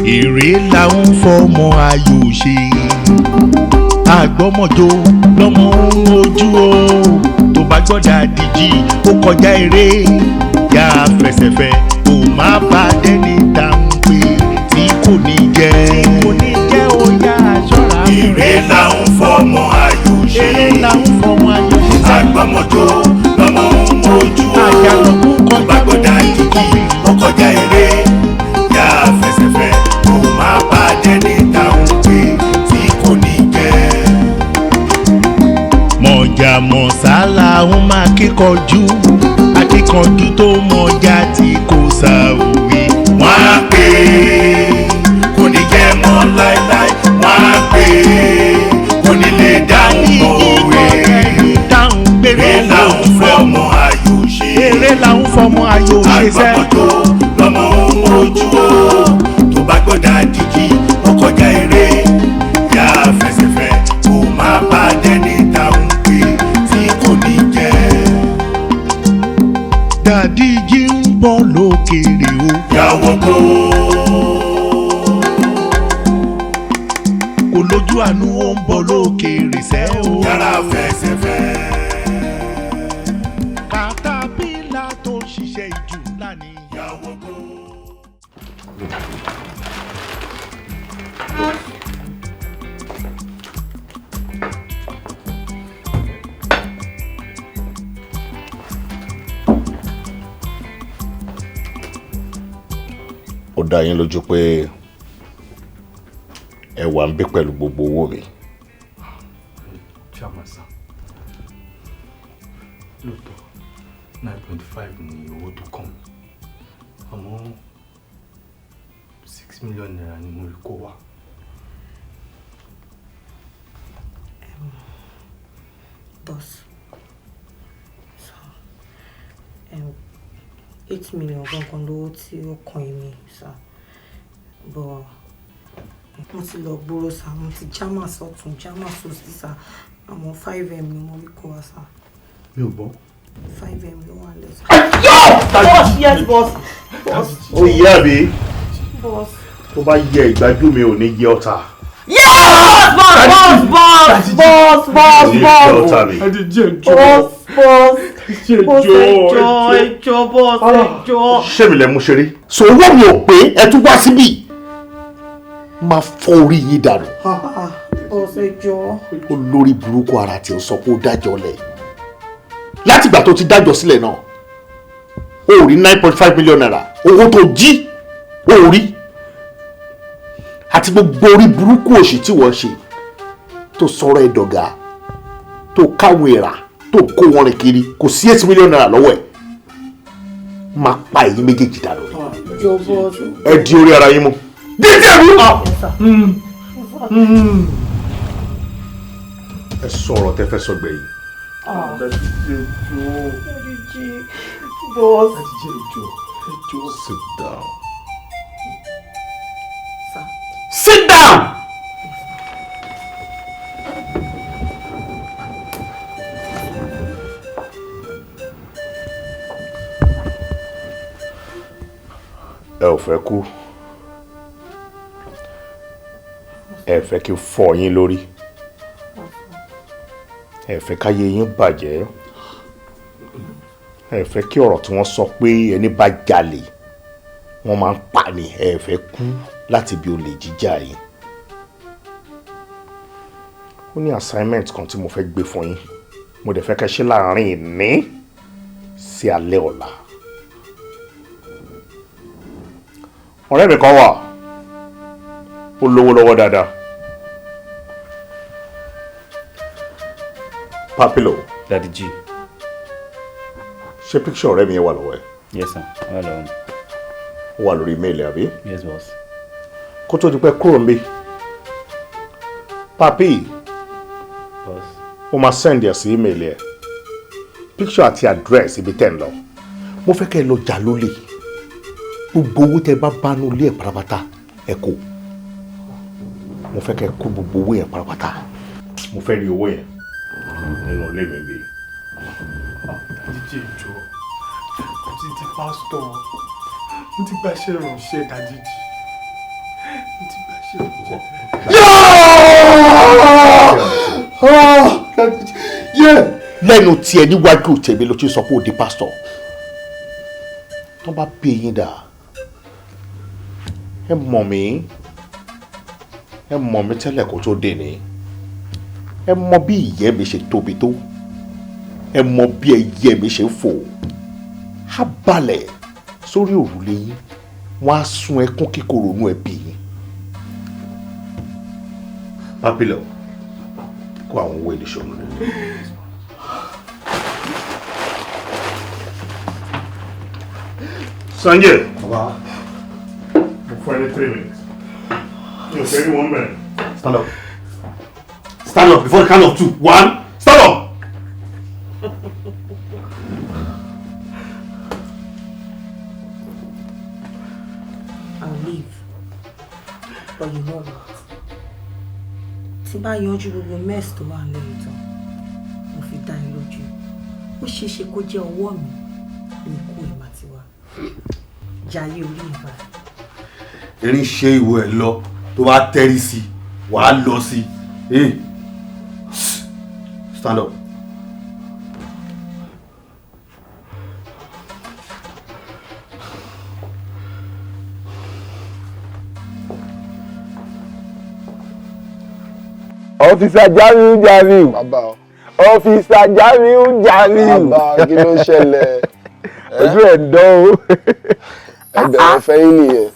Èrè là ń fọmọ ayò ṣe, àgbọ́mọjó lọ́mọ ń ojú o. Tó bá gbọ́dọ̀ àdìjì ó kọjá eré, yá fẹsẹ̀fẹ́ kò má bá dẹ́ni dáhùn pé tí kò ní jẹ́. Tí kò ní jẹ́ ó yá aṣọ́ra. Èrè là ń fọmọ ayò ṣe, èrè là ń fọmọ ayò ṣe. àgbọ́mọjó lọ́mọ ń ojú o. Àjànàkú Tó bá gbọ́dọ̀ àdìjì ó kọjá eré, yá fẹsẹ̀fẹ́ kò má bá dẹ́ni dáhùn pé tí kò ní jẹ́. Mọ̀jà mọ̀sálà ń máa kíkanjú, akíkanjú tó mọ̀jà tí kò sá òwe. Wọ́n á pè é kò ní jẹ́ mọ́ láéláé, wọ́n á pè é kò ní lè dáhùn òwe. Dáhùn gbére Èrè là ń fọmọ ayò ṣe, èrè là ń fọmọ ayò ṣe sẹ́. àgbọ́mọjó lọ́mọ ń ojú o. Tó bá gbọ́dọ̀ àdìjì ó kọjá eré, yá fẹsẹ̀fẹ́ kò má bá dẹ́ni dáhùn pé tí kò ní jẹ́. Dàdí jí ń bọ̀ lókèrè o. Yàwó kó Kò lójú àánú ó ń bọ̀ lókèrè sẹ́ o. yàrá fẹsẹ̀fẹ́. Kàtàpílà tó ń ṣiṣẹ́ ìjù ńlá ni. Yàwó kó. Ó dá yín lójú pé ẹ wà ń bí pẹ̀lú gbogbo owó mi. Chairman sir, lóòótọ́ 9.5 ni owó tó kàn mí, àmọ́ 6 million naira ni mo rí kó wá. Boss, so 8 million gangan lówó tí ó kàn mí sir, but mo ti lọ gbòòrò sir, mo ti jámà sọ́tún jámà sósì sir, àmọ́ 5M ni mo rí kó wá sir. Mi ò gbọ́. 5M ló wà lẹ́sẹ̀. Boss, yes, boss. Boss. Ó yẹ àbí Boss. tó bá yẹ ìgbájú mi ò ní yẹ ọ̀tá. Yes, boss, boss, boss, boss, Ní boss, yẹ boss. ọ̀tá mi. Boss, boss. Boss, ẹjọ́, boss, ẹjọ́. Ṣé mi lẹ mú ṣeré? So owó mi ò pé ẹ tún wá síbí. Máa fọ́ orí yín dànù. Boss, ẹjọ́. Olórí burúkú ara tí ó sọ pé ó dájọ́ lẹ̀. Látìgbà tó ti dájọ́ sílẹ̀ náà, ó rí 9.5 million naira. Owó tó jí, ó rí. Àti gbogbo orí burúkú òṣì tí wọ́n ṣe. Tó sọ̀rọ̀ ẹ̀dọ̀gà, tó káwọn èèrà, tó kó wọn rìn kiri, kò sí 8 million naira lọ́wọ́ ẹ̀. Máa pa èyí méjèèjì dànù. Ẹjọ́, boss. Ẹ di orí ara yín mú. Dídí ẹ̀mí! Ẹ sọ̀rọ̀ tẹ́ fẹ́ sọ gbẹ̀yìn. Boss. Sit down. Sir. Sit down! Ẹ ò fẹ́ kú. Ẹ fẹ́ kí n fọ́ yín lórí. Ẹ fẹ́ káyé yín bàjẹ́. Ẹ fẹ́ kí ọ̀rọ̀ tí wọ́n sọ pé ẹni bá jalè wọ́n máa ń pa ni. Ẹ fẹ́ kú láti bí olè jíjà yín. Ó ní assignment kan tí mo fẹ́ gbé fún yín. Mo dẹ̀ fẹ́ kẹ́ ṣe láàárín ìní sí alẹ́ ọ̀la. Ọ̀rẹ́ mi kan wà. Ó lówó lọ́wọ́ dáadáa. Papilo. Daddy G. Ṣé picture ọ̀rẹ́ mi yẹn wà lọ́wọ́ ẹ̀? Yes, sir. Hello. Ó wà lórí email àbí? Yes, boss. Kó tó di pé kúrò ń bí. Papi. Boss. Ó máa send ẹ̀ sí email ẹ̀. Picture àti address ibi tẹ́ ń lọ. Mo fẹ́ kẹ́ ẹ lọ jà lólè. Gbogbo owó tẹ́ bá bá nú ilé ẹ̀ pátápátá ẹ kó. Mo fẹ́ kẹ́ ẹ kó gbogbo owó yẹn pátápátá. Mo fẹ́ rí owó yẹn nínú ilé mi bí. ti di pásítọ̀. Mo ti gbàṣẹ́ ìránṣẹ́ dájíjì. Mo ti gbàṣẹ́ ìránṣẹ́. Lẹ́nu tiẹ̀ níwájú tèmi ló ti sọ pé ó di pásítọ̀. Tó bá bí yín dà, ẹ mọ̀ mí tẹ́lẹ̀ kó tó dé ni. Ẹ mọ̀ bí ìyẹ́ mi ṣe tóbi tó. Ẹ mọ̀ bí ẹyẹ mi ṣe ń fò. Á balẹ̀ sórí òrùlé yín, wọ́n á sun ẹkún kíkorò nú ẹbí yín. Papilọ̀, kó àwọn owó ilé ṣòro rẹ̀. Sanjay. Baba. For any 3 minutes. Just any 1 minute. Stand up. Stand up before the count of 2. 1. Stand up. I'll leave. But you know what? Tí bá yanjú gbogbo mess tó wà lẹ́yìn tán, mo fi dá ẹ lójú. Ó ṣeéṣe kó jẹ́ ọwọ́ mi ní ikú ìmà ti wá. Jayé orí ìbá. Erin ṣe ìwọ ẹ lọ tó bá tẹ́rí sí wàá lọ sí. Stand up. Ọ́físà Jamiu. Bàbá o. Ọ́físà Jamiu. Bàbá kí ló ṣẹlẹ̀? Ojú ẹ̀ ń dán o. Ẹ bẹ̀rẹ̀ fẹ́ yín nìyẹn.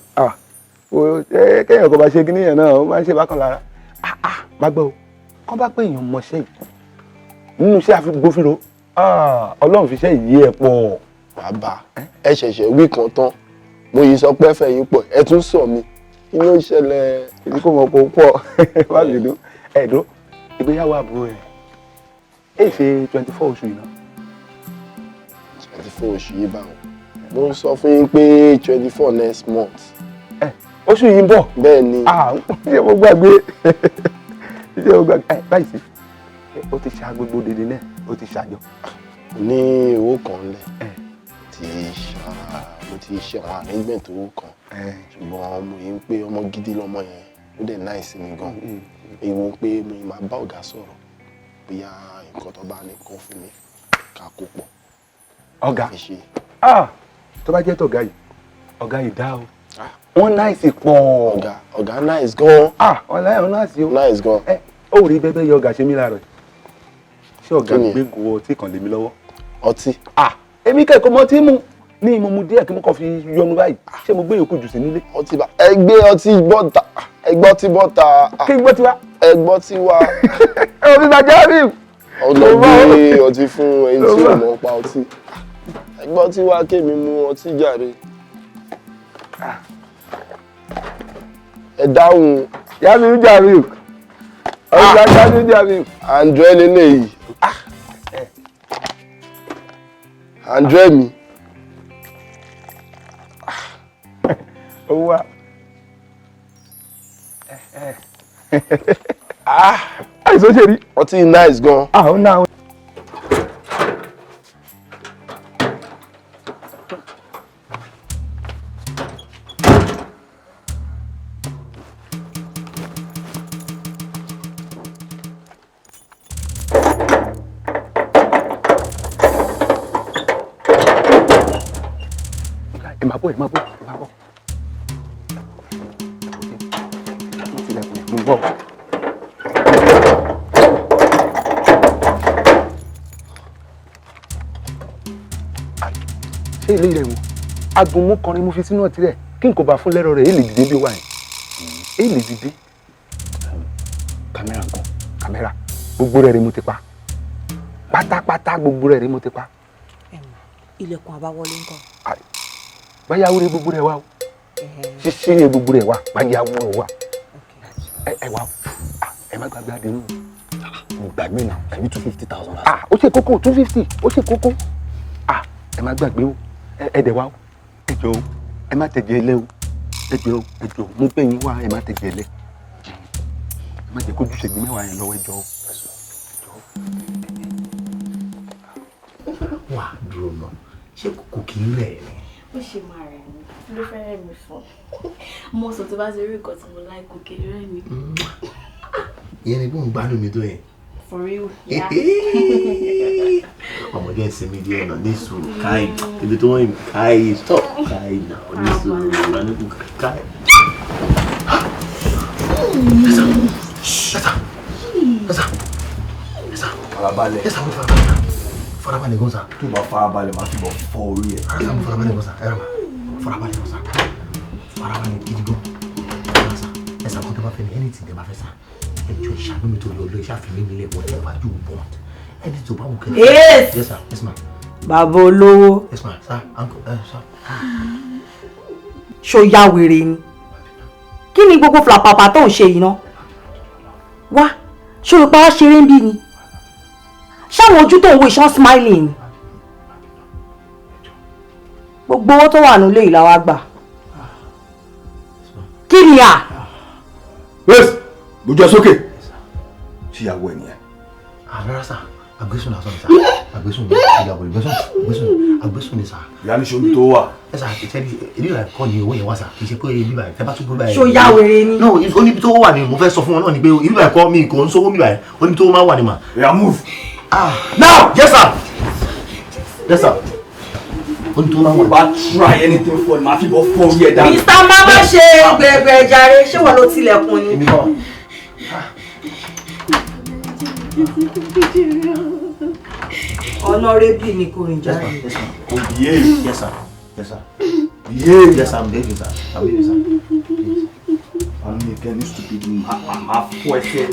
Kéèyàn kò bá ṣe kíní yẹn náà, ó máa ń ṣe bákan lára. Má gbọ́ o, kọ́ bá pé èèyàn mọṣẹ́ yìí. Nínú iṣẹ́ àfigbófinró, Ọlọ́run fi iṣẹ́ yìí ẹ̀ pọ̀. Bàbá ẹ ṣẹ̀ṣẹ̀ wí kan tán, mo yìí sọ pé fẹ́ yín pọ̀, ẹ tún sọ mi. Kí ló ṣẹlẹ̀? Èmi kò mọ̀ kó pọ̀, wá bìnú. Ẹ̀dọ́, ìgbéyàwó àbúrò ẹ̀. Èyí ṣe 24 oṣù yìí náà. 24 oṣù yìí báwọn. Mo ń sọ fún yín pé 24 next month. Oṣù yìí ń bọ̀. Bẹ́ẹ̀ ni. Ṣé mo gbàgbé? Ṣé mo gbàgbé? Báyìí sí, ó ti ṣa gbogbo dèdè náà, ó ti ṣàjọ. Ní owó kan lẹ̀, mo ti ṣe àwọn arrangement owó kan. Ṣùgbọ́n mo yí ń pé ọmọ gidi lọmọ yẹn, ó dẹ̀ nice mi gan. Èwo pé mo máa bá ọ̀gá sọ̀rọ̀ bóyá nǹkan tó bá ní kọ́ fún mi ká kó pọ̀. Ọ̀gá tó bá jẹ́ tọ̀gá yìí dá o. Wọ́n nice pọ̀. Ọ̀gá nice gan. Wọ́n nice o. Nice gan. Ó rí bẹ́bẹ́ yọ ọ̀gá ṣe mí láàárọ̀. Ṣé ọ̀gá gbégo ọtí kan lé mi lọ́wọ́? Ọtí? Èmi kẹ́kọ̀ọ́ mọ́ tí mu ní mo mu díẹ̀ kí mo kàn fi yọnu báyìí. Ṣé mo gbé yòókù jù sí nílé? Ọtí bá ẹgbẹ́ ọtí bọ́ta. Ẹgbọ́ tí bọ́ta. Kí gbọ́ tí wá? Ẹgbọ́ tí wá. Omi bá jẹ́ rí. Ọlọ́gbé ọtí fún ẹni tí ò mọ̀ pa ọtí. Ẹgbọ́ tí wá kémi mu ọtí jàre. Ẹ dáhùn. Jamiu Jamiu. Ọ̀gá Jamiu Jamiu. André lélẹ́yìí. André mi. Ó wá. Àìsàn ṣe rí. Ọtí nice gan. Ó náà. Ẹ máa bọ̀. Mo bọ̀. Ṣé ilé rẹ̀ wò? Agunmú kọrin mo fi sínú ọtí rẹ̀ kí n kò bá fún lẹ́rọ rẹ̀ èyí lè dìde bí wà yẹn. Èyí lè dìde. Kámẹ́rà nǹkan. Kámẹ́rà. Gbogbo rẹ̀ ni mo ti pa. Pátápátá gbogbo rẹ̀ ni mo ti pa. Ilẹ̀kùn àbáwọlé ńkọ́? Báyà wúre gbogbo rẹ̀ wá o. Ṣíṣí gbogbo rẹ̀ wá. Báyà wúre wá. Ẹ wá o. Ẹ má gbàgbé àdéhùn. Mo gbàgbé náà. Ẹ̀mí 250,000. Ó ṣe kókó 250. Ó ṣe kókó. Ẹ má gbàgbé o. Ẹ dẹ̀ wá o. Ẹ jọ̀ọ́ o. Ẹ má tẹ̀jẹ̀ ẹlẹ́ o. Ẹ jọ̀ọ́ mo bẹ̀ yín wá. Ẹ má tẹ̀jẹ̀ ẹlẹ́. Ẹ má jẹ́ kójú ṣègbè mẹ́wàá yẹn lọ́wọ́ ẹ jọ̀ọ́ o. Wà dúró náà. ṣé kò kí ń rẹ̀ ni. ó ṣe máa rẹ̀ mí ló fẹ́rẹ̀ mi fún mo sọ tó bá ṣe rí nǹkan tí mo láì kò kí rẹ̀ mí. ìyẹn ni bí mo gbádùn mi tó yẹn. for real yeah. ọmọdé ẹsẹ̀ mi díẹ̀ náà ní sùúrù káì ibi tó wọ́n káì stop káì náà ní sùúrù lánàá káì. Farabalẹ̀. Farabalẹ̀ gan sa. Tó bá farabalẹ̀ máa fi bọ̀ fọ́ orí ẹ̀. Farabalẹ̀ gan sa. Farabalẹ̀ gan sa. Farabalẹ̀ gidi gan. Ẹ sà kó tó bá fẹ́ mi anything tẹ́ bá fẹ́ sà. Ẹ jọ ìṣàánú mi tó lọ lọ ìṣàfihàn mi nílẹ̀ wọ́n tẹ́ wá jù bọ̀. Ẹni tó bá wù kẹ́. Yes. Yes sir. Yes ma. Bàbá olówó. Yes ma. Sir. Uncle. Sir. Ṣó ya wèrè ni? Kí ni gbogbo flapapa tó ń ṣe yìí ná? Wá, ṣó ló pa wá ṣeré ń bí ni? Ṣáwọn ojú tó ń wo ìṣán smiling ni? Gbogbo owó tó wà nílé ìlà wa gbà. Kí ni à? Yes! Gbójú ẹ sókè. Ṣíyàwó ẹ̀ nìyẹn. Rárá sà, àgbésùn lásán ni sà. Àgbésùn ni ìyàwó àgbésùn ni sà. Ìyá ní ṣomi tó wà. Ẹ sà, ìtẹ́lí ìlú kọ́ ni owó yẹn wá sà. Kì í ṣe pé ibi báyìí, ẹ bá tún gbé báyìí. Ṣó ya wèrè ni? No, ó níbi tó wà ni mo fẹ́ sọ fún wọn náà ni pé ibi báyìí kọ́ mi kò ń sówó mi báyìí. Ó níbi tó máa wà ni mà. Yeah, move. Now! Yes sir! Yes sir. Ó ní tó máa wà. Bá try anything for máa fi bọ̀ fọ́ orí ẹ̀ dànù. Mr. Mama ṣe gbẹ̀gbẹ̀ jàre, ṣé wọ́n ló tilẹ̀kùn ni? Èmi náà. Honorable ni kò rìn jáde. Yes sir. Kò behave. Yes sir. Yes sir. Behave. Yes sir, I'm behaving sir. I'm behaving sir. I'm making any stupid máa fọ́ ẹsẹ̀.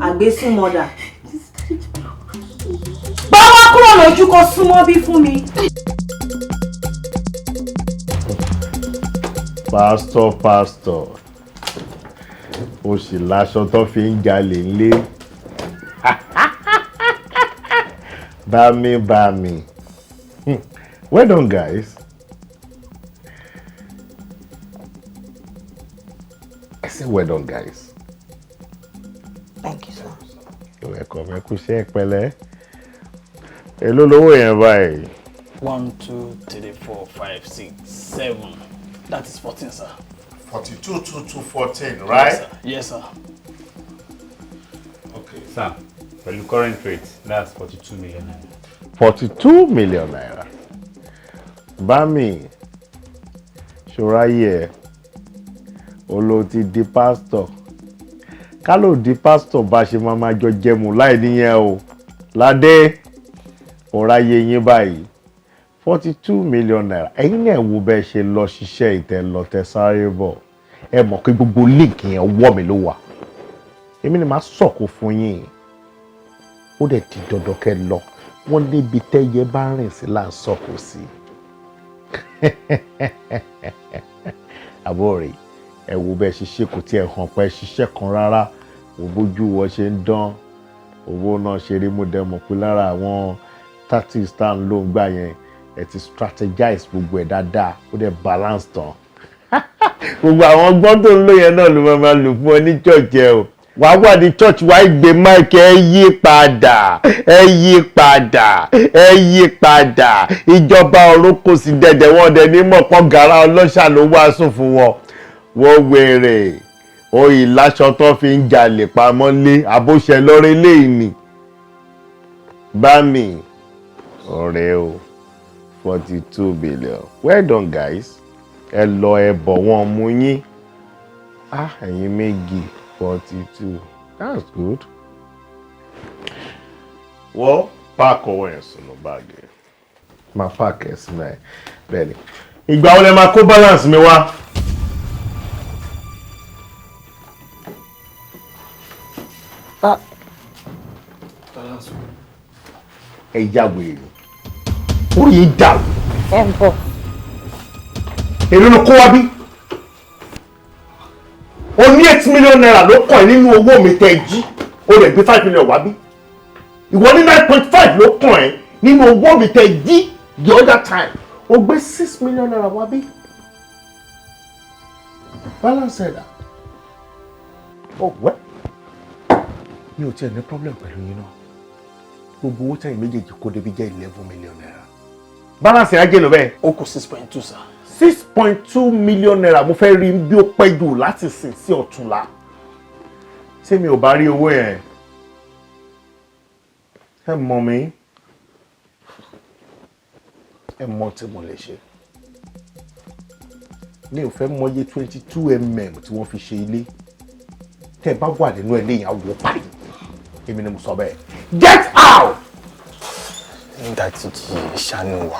Àgbésùn mọ́dà. Báwa kúrò lójú kó súnmọ́ bí fún mi. Pastor. O sì láṣọ tó fi ń jalè ńlé. Bá mi. Well done, guys. I say well done, guys. Thank you, sir. You're welcome. Ẹ kú iṣẹ́ pẹ̀lẹ́. Èló lówó yẹn báyìí? 1, 2, 3, 4, 5, 6, 7. That is 14, sir. 42 to 14, right? Yes, sir. Okay, sir. For the current rate, that's 42 million naira. 42 million naira. Bami, ṣòráyè olo ti di pastor. Ká ló di pastor bá ṣe máa jọ jẹmu láì níyẹn o. Ládé, ọ̀ráyè yín báyìí. 42 million naira. Ẹ̀yin náà wo bẹ́ẹ̀ ṣe lọ ṣiṣẹ́ ìtẹ́ lọ tẹ sáré bọ̀. Ẹ mọ̀ pé gbogbo link yẹn ọwọ́ mi ló wà. Èmi ni màá sọ̀kò fún yín. Ó dẹ̀ di dandan kẹ́ lọ. Wọ́n níbi tẹ́yẹ bá rìn sí là ń sọ̀kò sí. Àbọ̀rẹ̀ ẹ wo bẹ́ẹ̀ ṣiṣẹ́ kò tí ẹ hàn pé ṣiṣẹ́ kan rárá. Wo bójú wọ́n ṣe ń dán. Owó náà ṣe rí mú dẹ́ mọ̀ pé lára àwọn tactics tá à ń lò ń gbà yẹn. Ẹ ti strategize gbogbo ẹ̀ dáadáa. Ó dẹ̀ balance tán. Gbogbo àwọn ọgbọ́n tó ń lò yẹn náà ló máa lò fún ọ ní church ẹ o. Wàá wà ní church wàá gbé mic ẹ yí padà. Ìjọba ọ̀run kò sí dẹ̀dẹ̀ wọn dẹ̀ ní mọ̀pọ̀ gàrà ọlọ́ṣà ló wàásù fún wọn. Wọ́n wèrè oyè láṣọ tó fi ń jalè pamọ́ lé àbóṣe lọ́rẹ́ léyìn ni. Bá mi ọ̀rẹ́ o 42 billion. Well done, guys. Ẹ lọ ẹ bọ̀ wọ́n mú yín. Ẹ̀yin méjì 42. That's good. Wọ́n páàkì ọwọ́ yẹn sínú báàgì. Máa páàkì ẹ̀ sínú ẹ̀ bẹ́ẹ̀ ni. Ìgbà wo lẹ máa kó balance mi wá? Ẹ ya wèrè. Orí yìí dàrú. Ẹ ń bọ̀. Èló ló kó wá bí? O ní 8 million naira ló kàn nínú owó mi tẹ́ jí. O lè gbé 5 million wá bí? Ìwọ ní 9.5 ló kàn ẹ́ nínú owó mi tẹ́ jí the other time. O gbé 6 million naira wá bí? Balance ẹ̀dá. Oh well. mi ò tiẹ̀ ní problem pẹ̀lú yín náà gbogbo owó tẹ̀yìn méjèèjì kó débi jẹ́ 11 million naira balance ẹ̀ á jẹ́ lọ bẹ́ẹ̀. ó kù 6.2 sir. 6.2 million naira mo fẹ́ rí bí ó pẹ́ jù láti sìn sí ọ̀túnla tí mi ò bá rí owó yẹn ẹ mọ̀ mi ẹ mọ̀ tí mo lè ṣe mi ò fẹ́ mọye 22 tí wọ́n fi ṣe ilé tẹ́ ẹ bá wà nínú ẹ̀ léyìn àwọ̀ parí èmi ni mo sọ bẹ́ẹ̀ get out. Daddy ṣàánú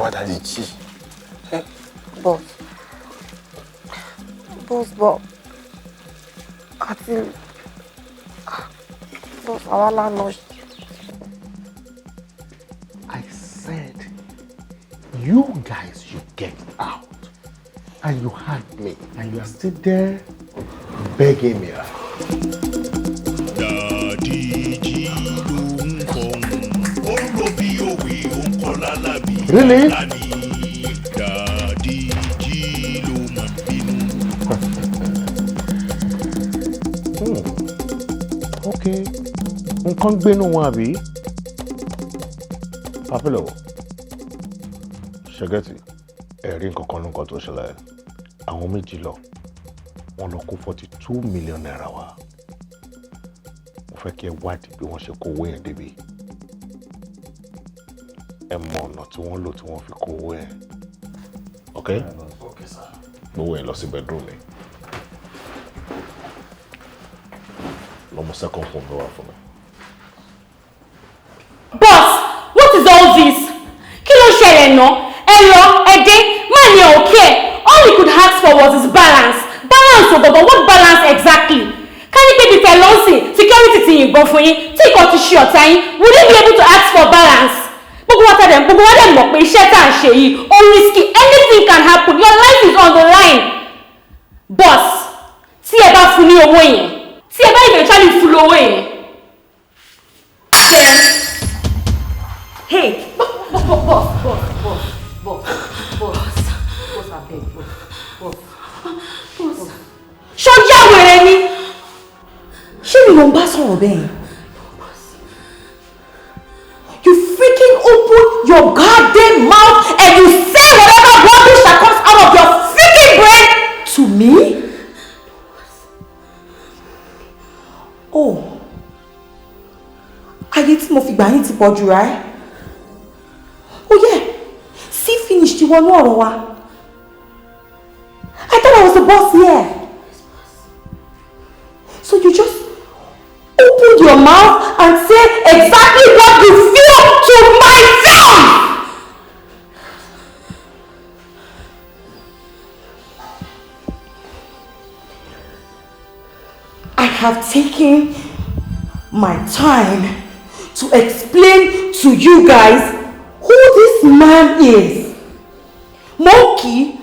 wa Daddy G. Boss, àti boss àwa lánàá. I said you guys should get out and you had me and you are still there begging me. Really? Okay. Nǹkan gbénú wọn àbí? Papilo. Ṣẹ́gẹ́tì. Ẹ̀rí nǹkan kan nǹkan tó ṣẹlẹ̀. Àwọn méjì lọ. Wọ́n lọ kó 42 million naira wá. Mo fẹ́ kí ẹ wádìí bí wọ́n ṣe kó owó yẹn débi. Ẹ mọ ọ̀nà tí wọ́n lò tí wọ́n fi kó owó yẹn. Okay? Okay, sir. Gbówó yẹn lọ sí bedroom mi. Lọ́mọ second phone ló wà fún mi. Boss, what is all this? Kí ló ṣẹlẹ̀ náà? Ẹ̀rọ, ẹ̀dẹ́, man yẹn ò care. All he could ask for was his balance. Balance o gbọ̀gbọ̀, what balance exactly? Ká ní pé bí tẹ̀lọ́sìn, security ti yìnbọn fún yín, tí nǹkan ti ṣe ọ̀tá yín, would you be able to ask for balance? Gbogbo wa dẹ̀ mọ̀ pé iṣẹ́ tá à ń ṣe yìí, ó risky, anything can happen, your life is on the line. Boss, tí ẹ bá fún ní owó yẹn, tí ẹ bá eventually fún lówó yẹn, then, hey, boss, ṣó yá wèrè ni? Ṣé mi ló ń bá sọ̀rọ̀ bẹ́ẹ̀? You freaking open your goddamn mouth and you say whatever rubbish that comes out of your freaking brain to me? Oh, ayé tí mo fi gbà yín ti pọ̀ jù, right? Oh yeah, see finish ti wọnú ọ̀rọ̀ wa. I thought I was the boss here. So you just opened your mouth and said exactly what you feel to my face! I have taken my time to explain to you guys who this man is. Monkey,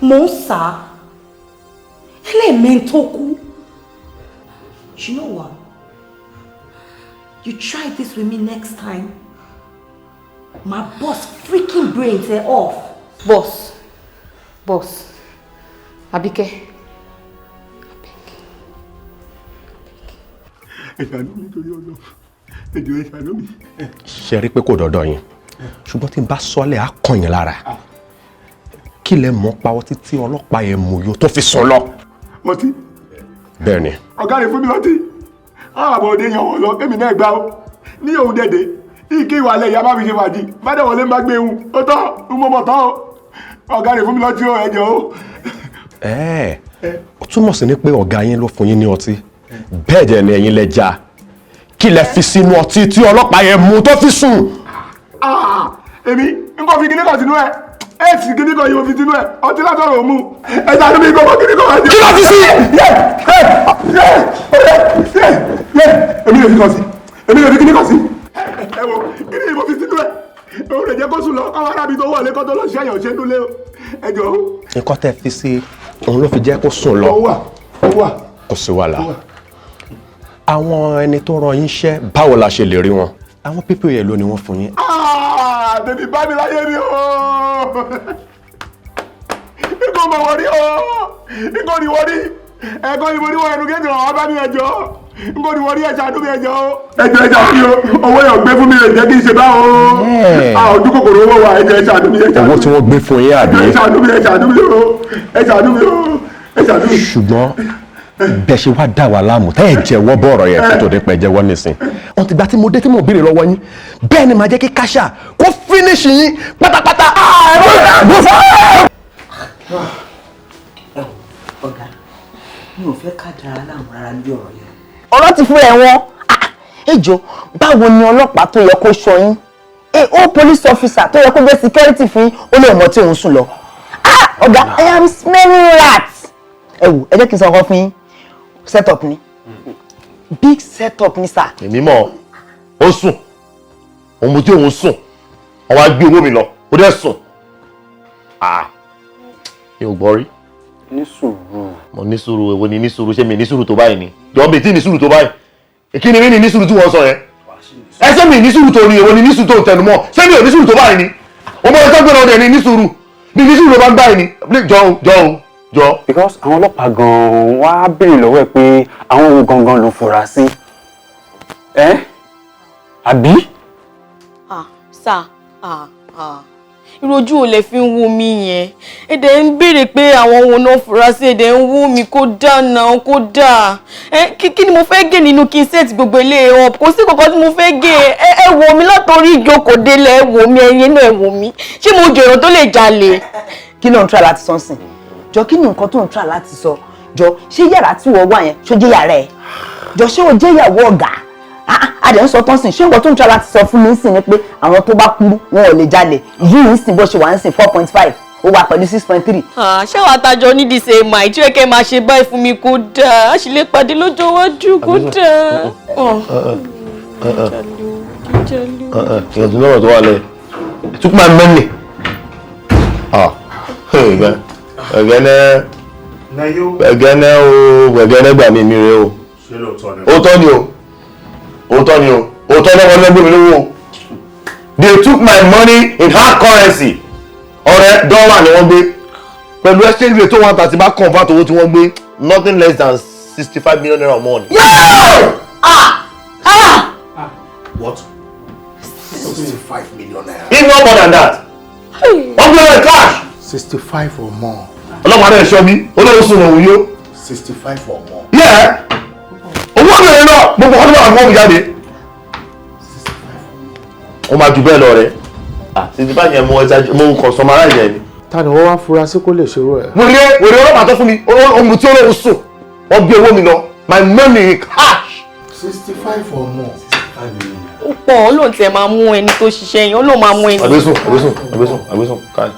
Monsa, Elementoku. You know what? You try this with me next time. My boss freaking brains are off. Boss. Abike. Ṣé rí pé kò dọ́dọ̀ yín ṣùgbọ́n tí n bá sọ́lẹ̀ á kàn yín lára kí lẹ mọ̀ pa ọtí tí ọlọ́pàá yẹn mú yó tó fi sùn lọ. Ọtí. Bẹ́ẹ̀ ni. Ọ̀gá rẹ̀ fún mi lọ́tí ààbọ̀ òde yan wọn lọ èmi náà gbá ó ní òun dẹ̀dẹ̀ ike ìwà alẹ́ ìyá má fi ṣe fàájì bá dẹ̀ wọlé má gbé ehun ó tọ́ ń mọ̀ tán ó ọ̀gá rẹ̀ fún mi lọ́tí ó ẹ̀jẹ̀ ó. Ó túmọ̀ sí ní pé ọ̀gá yín ló fún yín ní ọtí bẹ́ẹ̀ dẹ̀ ni ẹ̀yin lẹ já kí lẹ fi sínú ọtí tí ọlọ́pàá yẹn mú tó fi sùn. Èmi nǹkan fi kíní kan sínú ẹ̀ sì kíní kan yóò fi sínú ẹ̀ ọtí látọ̀rọ̀ òmu ẹ̀dá ló bí gbọ́mọ kíní kan wá sí. Kí ló fi sí? Èmi lè fi kàn sí èmi lè fi kíní kan sí. Ẹ wo kíní yìí mo fi sínú ẹ̀ òun lè jẹ́ kó sùn lọ káwọn arábí tó wọlé kó tó lọ sí ẹ̀yàn ṣe ń dúlé o ẹ jọ. Nǹkan tẹ́ fi sí òun ló fi jẹ́ kó sùn lọ. Ó wà. Kò sí wàhálà. Àwọn ẹni tó rán yín iṣẹ́ báwo la ṣe lè rí wọn? Àwọn pípé yẹn ló ni wọ́n fún yín. Tèmi bá mi láyé ni o. Ikọ̀ mọ̀ wọ́n rí o. Ikọ̀ ni wọ́n rí. Ẹ̀kọ́ ni mo rí wọ́n ẹnu kéde ọ̀hún bá mi ẹjọ́. n kò ní wọ́n rí ẹ̀ṣà àdúgbò ẹ̀jẹ̀ o. ẹ̀jẹ̀ ẹ̀ṣà mi o owó yẹn gbé fún mi lè jẹ́ kí n ṣe báwo. ojú kòkòrò owó wa ẹ̀jẹ̀ ẹ̀ṣà àdúgbò owó tí wọ́n gbé fún yín àbí. ẹ̀ṣà àdúgbò ṣùgbọ́n bẹ́ẹ̀ ṣe wá dá wa láàmú tẹ́ ẹ̀ jẹ́wọ́ bọ̀rọ̀ yẹn kó tó dé pẹ́ jẹ́wọ́ nísìn. wọ́n ti gba tí mo dé tí mo béèrè lọ́wọ́ yín bẹ́ẹ̀ ni màá jẹ́ kí káṣá kó finish yín pátápátá. ọ̀gá mi ò fẹ́ ká dára láàmú rárá lórí ọ̀rọ̀ yẹn. ọ̀rọ̀ ti fún ẹ̀wọ̀n ẹjọ́ báwo ni ọlọ́pàá tó yẹ kó ṣọ́ yín ó police officer tó yẹ kó jẹ́ security fún yín ó lè mọ̀ tí òun sùn lọ. ọ̀gá I am smelling rats. ẹ wò ẹ jẹ́ kí n sọ ọkọ fún yín setup ni big setup ni sir. èmi mọ̀ ó sùn òun mú tí òun sùn wọ́n wá gbé owó mi lọ ó dẹ̀ sùn mi ò gbọ́ rí. ní sùúrù. mo ní sùúrù èwo ni ní sùúrù ṣé mi ní sùúrù tó báyìí ni jọ mi tí ní sùúrù tó báyìí kí ni mi ní sùúrù tí wọ́n sọ yẹn ẹ ṣé mi ní sùúrù tó ní èwo ni ní sùúrù tó ń tẹnu mọ́ ṣé mi ò ní sùúrù tó báyìí ni ọmọ ọjọ́ gbé lọ́dẹ ní sùúrù ní sùúrù ló bá ń báyìí ni jọ. because àwọn ọlọ́pàá gan-an wá béèrè lọ́wọ́ ẹ pé àwọn ohun gangan ló fura sí àbí. sà irú ojú ò lè fi ń wo mi yẹn èdè ń béèrè pé àwọn ohun náà fura sí èdè ń wú mi kó dáná kó dáa kí ni mo fẹ́ gé nínú kí n set gbogbo ilé up kò sí kankan tí mo fẹ́ gé ẹ wò mí látòrí ìjókòó délẹ̀ ẹ wò mí ẹyin náà ẹ wò mí ṣé mo jọ èèyàn tó lè jalè. kí ló ń tra láti sọ sìn jọ kí ni nǹkan tó ń tra láti sọ jọ ṣé yàrá tí wọ́n wà yẹn ṣó jẹ́ yàrá ẹ̀ jọ ṣé o jẹ́ ìyàwó ọ̀gá adẹ̀ ń sọ tán sìn ṣé nǹkan tó ń tra láti sọ fún mi ń sìn ni pé àwọn tó bá kúrú wọn ò lè jalè yìí ń sìn bó ṣe wà ń sìn 4.5 ó wà pẹ̀lú 6.3. ṣé wàá tajọ nídìí ṣe mà ìtú ẹ̀kẹ́ máa ṣe báyìí fún mi kó dáa a sì lè pàdé lọ́jọ́ iwájú kó dáa. ìyànjú lọ́rọ̀ tó wà lẹ̀ took my money. gbẹ̀gẹ́nẹ́ gbà mí mi rè o. òótọ́ ni o òótọ́ náà wọ́n lẹ́gbẹ̀ẹ́ mi lówó. they took my money in hard currency. ọ̀rẹ́ dọ́là ni wọ́n gbé pẹ̀lú exchange rate tó wọ́n tà tí bá convert owó tí wọ́n gbé nothing less than 65 million naira more. What? 65 million naira. If not more than that. wọ́n gbé rẹ̀ cash. 65 or more. ọlọ́pàá náà ṣọ́ bí olóhùn sùn òun yó. 65 or more. Yeah. owó bẹ̀rẹ̀ náà gbogbo ọdún àwọn ọmọ mi jáde. ó máa jù bẹ́ẹ̀ lọ rẹ̀. títí báyìí ẹ̀ mo kàn sọmọ aráàlú yẹn ni. Ta ni wọ́n wá fura sí kó lè ṣerú ẹ̀? wèrè ọlọ́pàá tó fún mi ohun tí olóhùn sùn wọ́n gbé owó mi lọ my money cash. 65 or more. ó pọ̀ ó lóun tiẹ̀ máa mú ẹni tó ṣiṣẹ́ yẹn ó lóun máa mú ẹni. àgbésùn káì.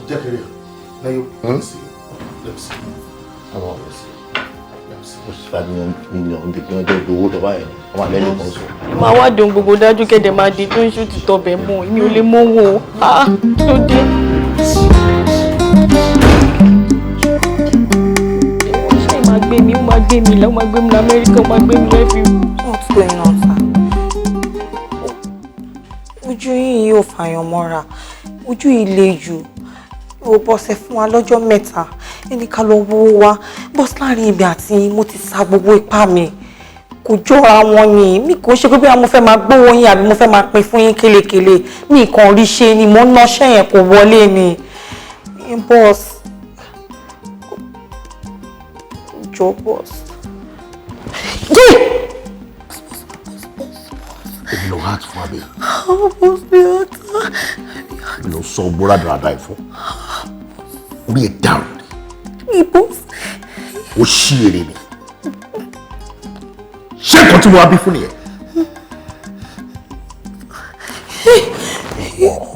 Jẹ́ kiri lẹ́yìn let's see. ó sì fà mílíọ̀nù ní kí wọ́n jẹ́ owó tó báyìí wọ́n máa lẹ́yìn kan sùn. máa wá dùn gbogbo dájú kéde máa di tó ń ṣùtì tọbẹ̀ mọ́ èmi ò lè mọ́wọ́ tó dé. ṣé máa gbé mi ó máa gbé mi lọ ó máa gbé mi lọ Amẹ́ríkà ó máa gbé mi lọ fi. What's going on, sir? Ojú yìí yóò fàyàn mọ́ra ojú yìí le jù ó bọ́sẹ̀ fún wa lọ́jọ́ mẹ́ta ẹni ká lọ wo wa bọ́sì láàrin ibi àti mo ti sa gbogbo ipá mi kò jọra wọn ni mi kò ṣe pé bí mo fẹ́ máa gbówó yín àbí mo fẹ́ máa pín fún yín kélekèle mi kàn rí ṣe ni mo ń náṣẹ́ yẹn kò wọlé ni bọ́sì jọ bọ́sì. èmi ló hàt fún abẹ. bọ́sì mi ò tán. mi ló sọ bóra dáradára ẹ fún orí ẹ dàrú ni. bọ́sì. ó ṣí èrè ni ṣé nǹkan tí mo wá bí fún nìyẹn. mo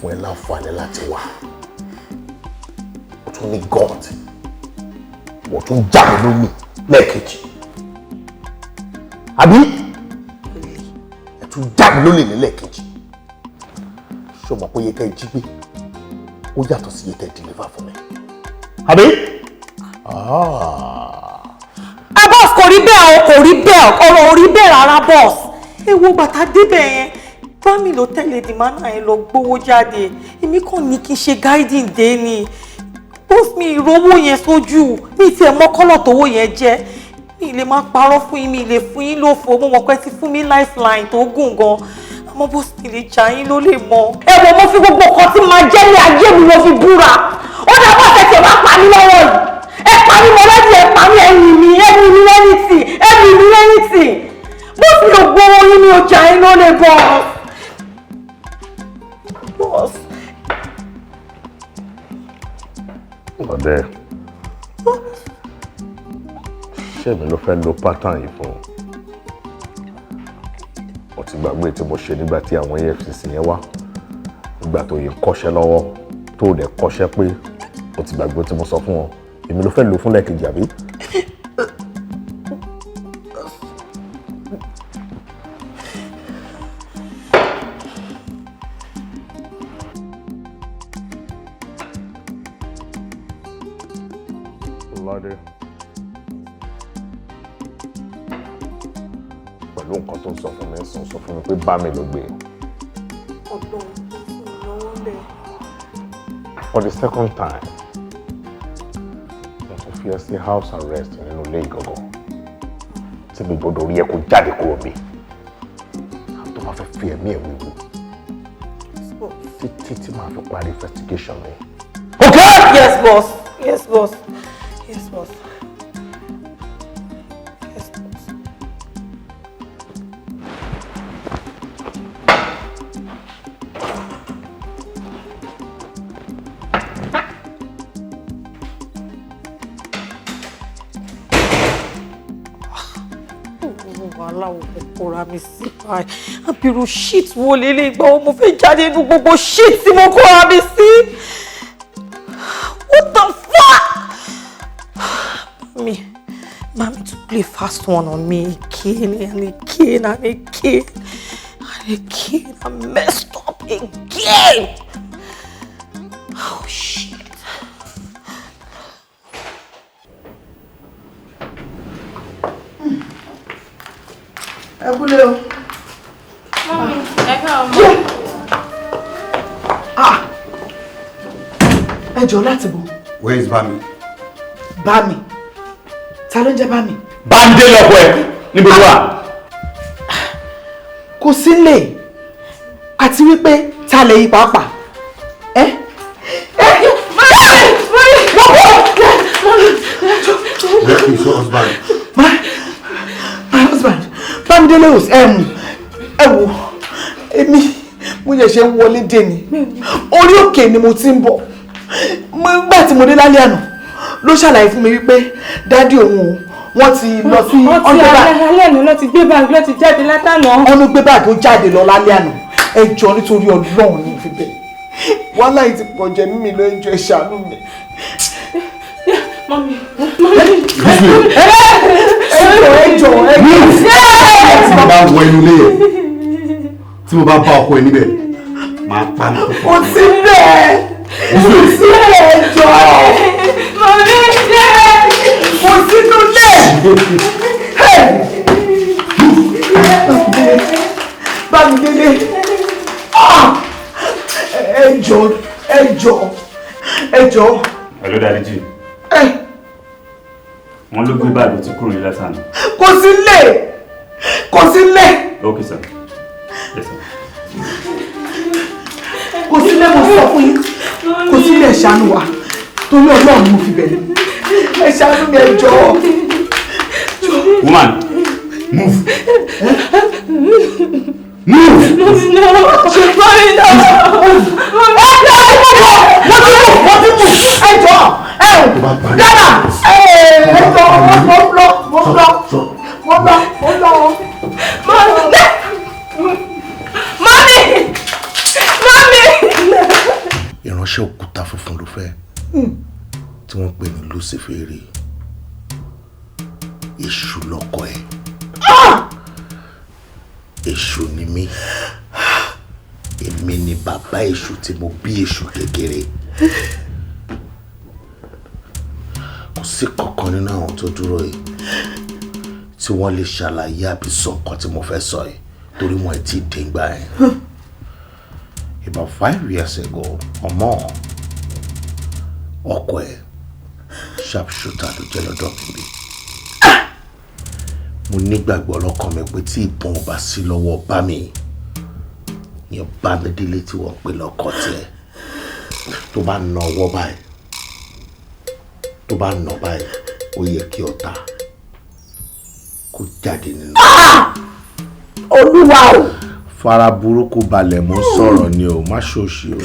fún ẹ láǹfààní láti wá mo tún ní god mo tún já mi lónìí lẹ́ẹ̀kejì àbí ẹ tún já mi lónìí lẹ́ẹ̀kejì ṣé o mọ̀ pé iye tẹ́ ẹ jí gbé ó yàtọ̀ sí iye tẹ́ ẹ deliver fún mi àbí. Boss kò rí bẹ́ẹ̀ o kò rí bẹ́ẹ̀ ọ̀rọ̀ ò rí bẹ́ẹ̀ rárá boss. Ewo bàtà débẹ̀ yẹn bá mi lọ tẹ̀lé di mana ẹ lọ gbowó jáde èmi kàn ní kí n ṣe guiding dé ni boss mi ìrówó yẹn sójú mi ti ẹ̀ mọ̀ kọ́lọ̀ tówó yẹn jẹ́ mi lè máa parọ́ fún yín mi lè fún yín lófo mo mọ̀ pé ti fún mi lifeline tó gùn gan àmọ́ boss mi lè jà yín ló lè mọ̀. ẹ wo mo fi gbogbo nǹkan tí máa jẹ́ ní ayé mi mo fi búra ó dá bọ́ tẹ̀sẹ̀ wá pa mí lọ́wọ́ yìí ẹ pa mí mọ́lẹ́dì ẹ pa mí ẹ̀yìn mi lẹ́nìtì boss mi ò gbowó yín mi ò jà yín ló lè boss. Ọ̀dẹ ṣé mi ló fẹ́ lo pattern yìí fún un? Mo ti gbàgbé tí mo ṣe nígbà tí àwọn EFCC yẹn wá nígbà tó yẹ kọ́ṣẹ́ lọ́wọ́ tó dẹ̀ kọ́ṣẹ́ pé mo ti gbàgbé tí mo sọ fún wọn èmi ló fẹ́ lò fún lẹ́ẹ̀kejì àbí? Pẹ̀lú nǹkan tó ń sọ fún mi sọ fún mi pé bá mi ló gbé. For the second time mo tún fi ẹ́ sí house arrest nínú ilé ìgangan tí mi gbọ́dọ̀ rí ẹ kó jáde kúrò mi tó máa fẹ́ fi ẹ̀mí ẹ̀ wíwú títí tí máa fi parí investigation mi. Okay? Yes, boss. Yes, boss. Yes, boss. Yes, boss. Aláwọ̀ kòkòrò mi sí báyìí. Àbírú shit wo lélẹ̀ ìgbà wo mo fẹ́ jáde nínú gbogbo shit tí mo kóra mi sí. What the fuck? Mommy to play fast one on me again and again and again and again. I messed up again. Oh shit. Ẹ kúlé o. Mọ́mí, ẹ káàmọ́. Ẹ jọ̀ọ́ láti bọ̀. Where is Bami? Bami. Ta ló ń jẹ́ Bami? Bande lọ́pọ̀ ẹ̀ níbo ló wà? Kò sí nílé. Àti wípé ta lè yí pàápàá. Where is your husband? My husband. Bámidélé ò ẹ wò èmi mo yẹ ṣe ń wọlé dé ni orí òkè ni mo ti ń bọ̀ nígbà tí mo dé lálẹ́ àná ló ṣàlàyé fún mi wípé dádì òun wọ́n ti lọ sí alẹ́ àná ló ti gbé báàgì ló ti jáde látàná. wọ́n ló gbé báàgì ó jáde lọ lálẹ́ àná ẹ jọ̀ọ́ nítorí Ọlọ́run ní fi bẹ́ẹ̀ wàhálà yìí ti pọ̀ jẹ́ mímì ló ń jọ ẹ ṣàánú mi. Mọ́mí. Tí mo bá wọ inú ilé yẹn, tí mo bá bá ọkọ ẹ níbẹ̀, máa pa ní púpọ̀. Kò sí bẹ́ẹ̀. Kò sí bẹ́ẹ̀ jọ. Mọ́mí jẹ́. Kò sínú lẹ̀. Bámidélé. Ẹ jọ̀ọ́. Hello, Daddy G. Wọ́n ló gbé báàgì tí kúrò ní lásánà. Kò sí lẹ̀. Okay, sir. Yes, sir. Kò sí lẹ̀ mo sọ fún yín. Kò sí lẹ̀ ṣàánú wa. Torí Ọlọ́run mo fi bẹ̀rẹ̀. Ẹ ṣàánú mi ẹ jọ̀ọ́. Woman, move. Move! No! Mọ́mí náà! Ìránṣẹ́ òkúta funfun ló fẹ́ tí wọ́n pè ní Lucifere. Èṣù lọ́kọ ẹ̀. Èṣù ni mí. Èmi ni bàbá èṣù tí mo bí èṣù kékeré. Kò sí kankan nínú àwọn tó dúró yìí tí wọ́n lè ṣàlàyé àbí sọ nǹkan tí mo fẹ́ sọ yìí torí wọn ti dé ìgbà yẹn. about 5 years ago or more, ọkọ ẹ̀ sharpshooter ló jẹ́ lọ́dọ̀ mi. Mo nígbàgbọ́ lọ́kàn mi pé tí ìbọn ò bá sí lọ́wọ́ bá mi, yẹn bá mi délé tí wọ́n pè lọ́kọ tiẹ̀. Tó bá nà ọwọ́ báyìí, tó bá nà báyìí, ó yẹ kí ọ̀tá kó jáde nínú. Olúwa o. Fara burúkú balẹ̀ mo sọ̀rọ̀ ni o, má ṣòṣì o.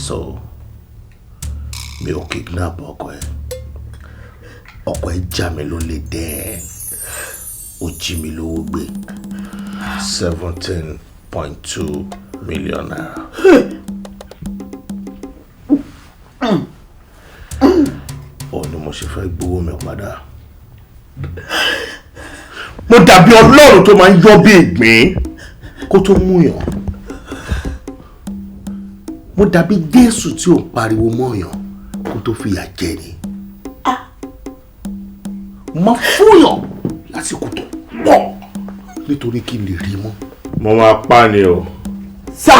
So, mi ò kidnap ọkọ ẹ̀. Ọkọ ẹ̀ já mi lólè dẹ́ẹ̀. Ó jí mi lówó gbé. 17.2 million naira. Ó ní mo ṣe fẹ́ gbowó mi padà. Mo dàbí Ọlọ́run tó máa ń yọ bí ìgbín kó tó múyàn. Mo dàbí Jésù tí ò pariwo mọ́yàn kó tó fìyà jẹ ni. Mo máa fúyàn lásìkò tó pọ̀ nítorí kí n lè rí mọ́. Mo máa pa ni o. Sá.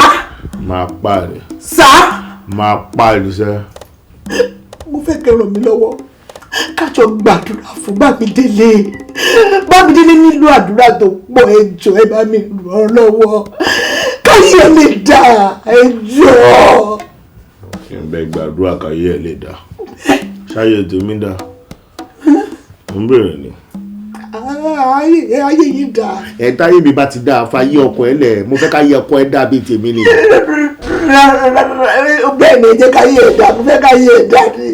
Máa pa ni. Sá. Máa pa ni sẹ́. Mo fẹ́ kẹ́ ràn mí lọ́wọ́ kájọ gbàdúrà fún Bámidélé. Bámidélé nílò àdúrà tó pọ̀, ẹ jọ̀ọ́ ẹ bá mi ràn án lọ́wọ́ káyé ẹ lè dá, ẹ jọ̀ọ́. Kí n bẹ gbàdúrà káyé ẹ lè dá. Ṣáyé tèmi dá. Mo ń bèrè ni. Ayé yìí dá. Ẹ táyé mi bá ti dá fáyé ọkọ ẹ lẹ̀, mo fẹ́ káyé ọkọ ẹ dá bíi tèmi ni. Bẹ́ẹ̀ ni ẹ jẹ́ káyé ẹ dá, mo fẹ́ káyé ẹ dá ni.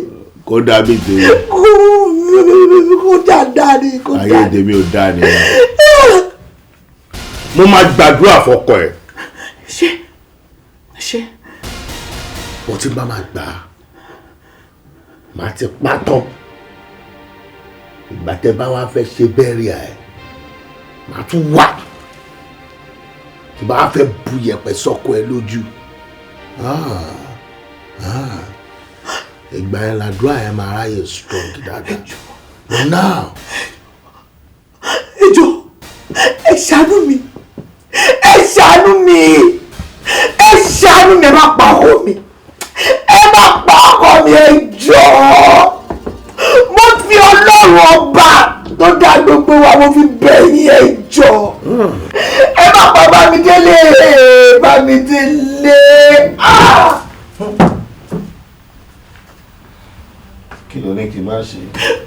Kó dá bíi tèmi. Kó dá ni. Ayé tèmi ò dá ni. Mo máa gbàdúrà fọ́kọ ẹ. Ṣé. Mo ti bá máa gbà á. Màá ti pátọ́. Ìgbà tẹ́ bá wá fẹ́ ṣe bẹ́ẹ̀rì ẹ̀, màá tún wà. Tí bá wá fẹ́ bu yẹ̀pẹ̀ sọ́kọ ẹ lójú. Ìgbà yẹn làdúrà ẹ máa ráyè strong dáadáa. Now. Ẹ jọ̀ọ́, ẹ ṣàánú mi. Ẹ ṣàánú mi. Ẹ ṣàánú mi, ẹ má pa ọkọ mi. Ẹ má pa ọkọ mi, ẹ jọ̀ọ́. Mo fi Ọlọ́run ọba tó dá gbogbo wa, mo fi bẹ̀ yín, ẹ jọ̀ọ́. Ẹ má pa Bámidélé. Bámidélé. Kí ló ní kí n má ṣe?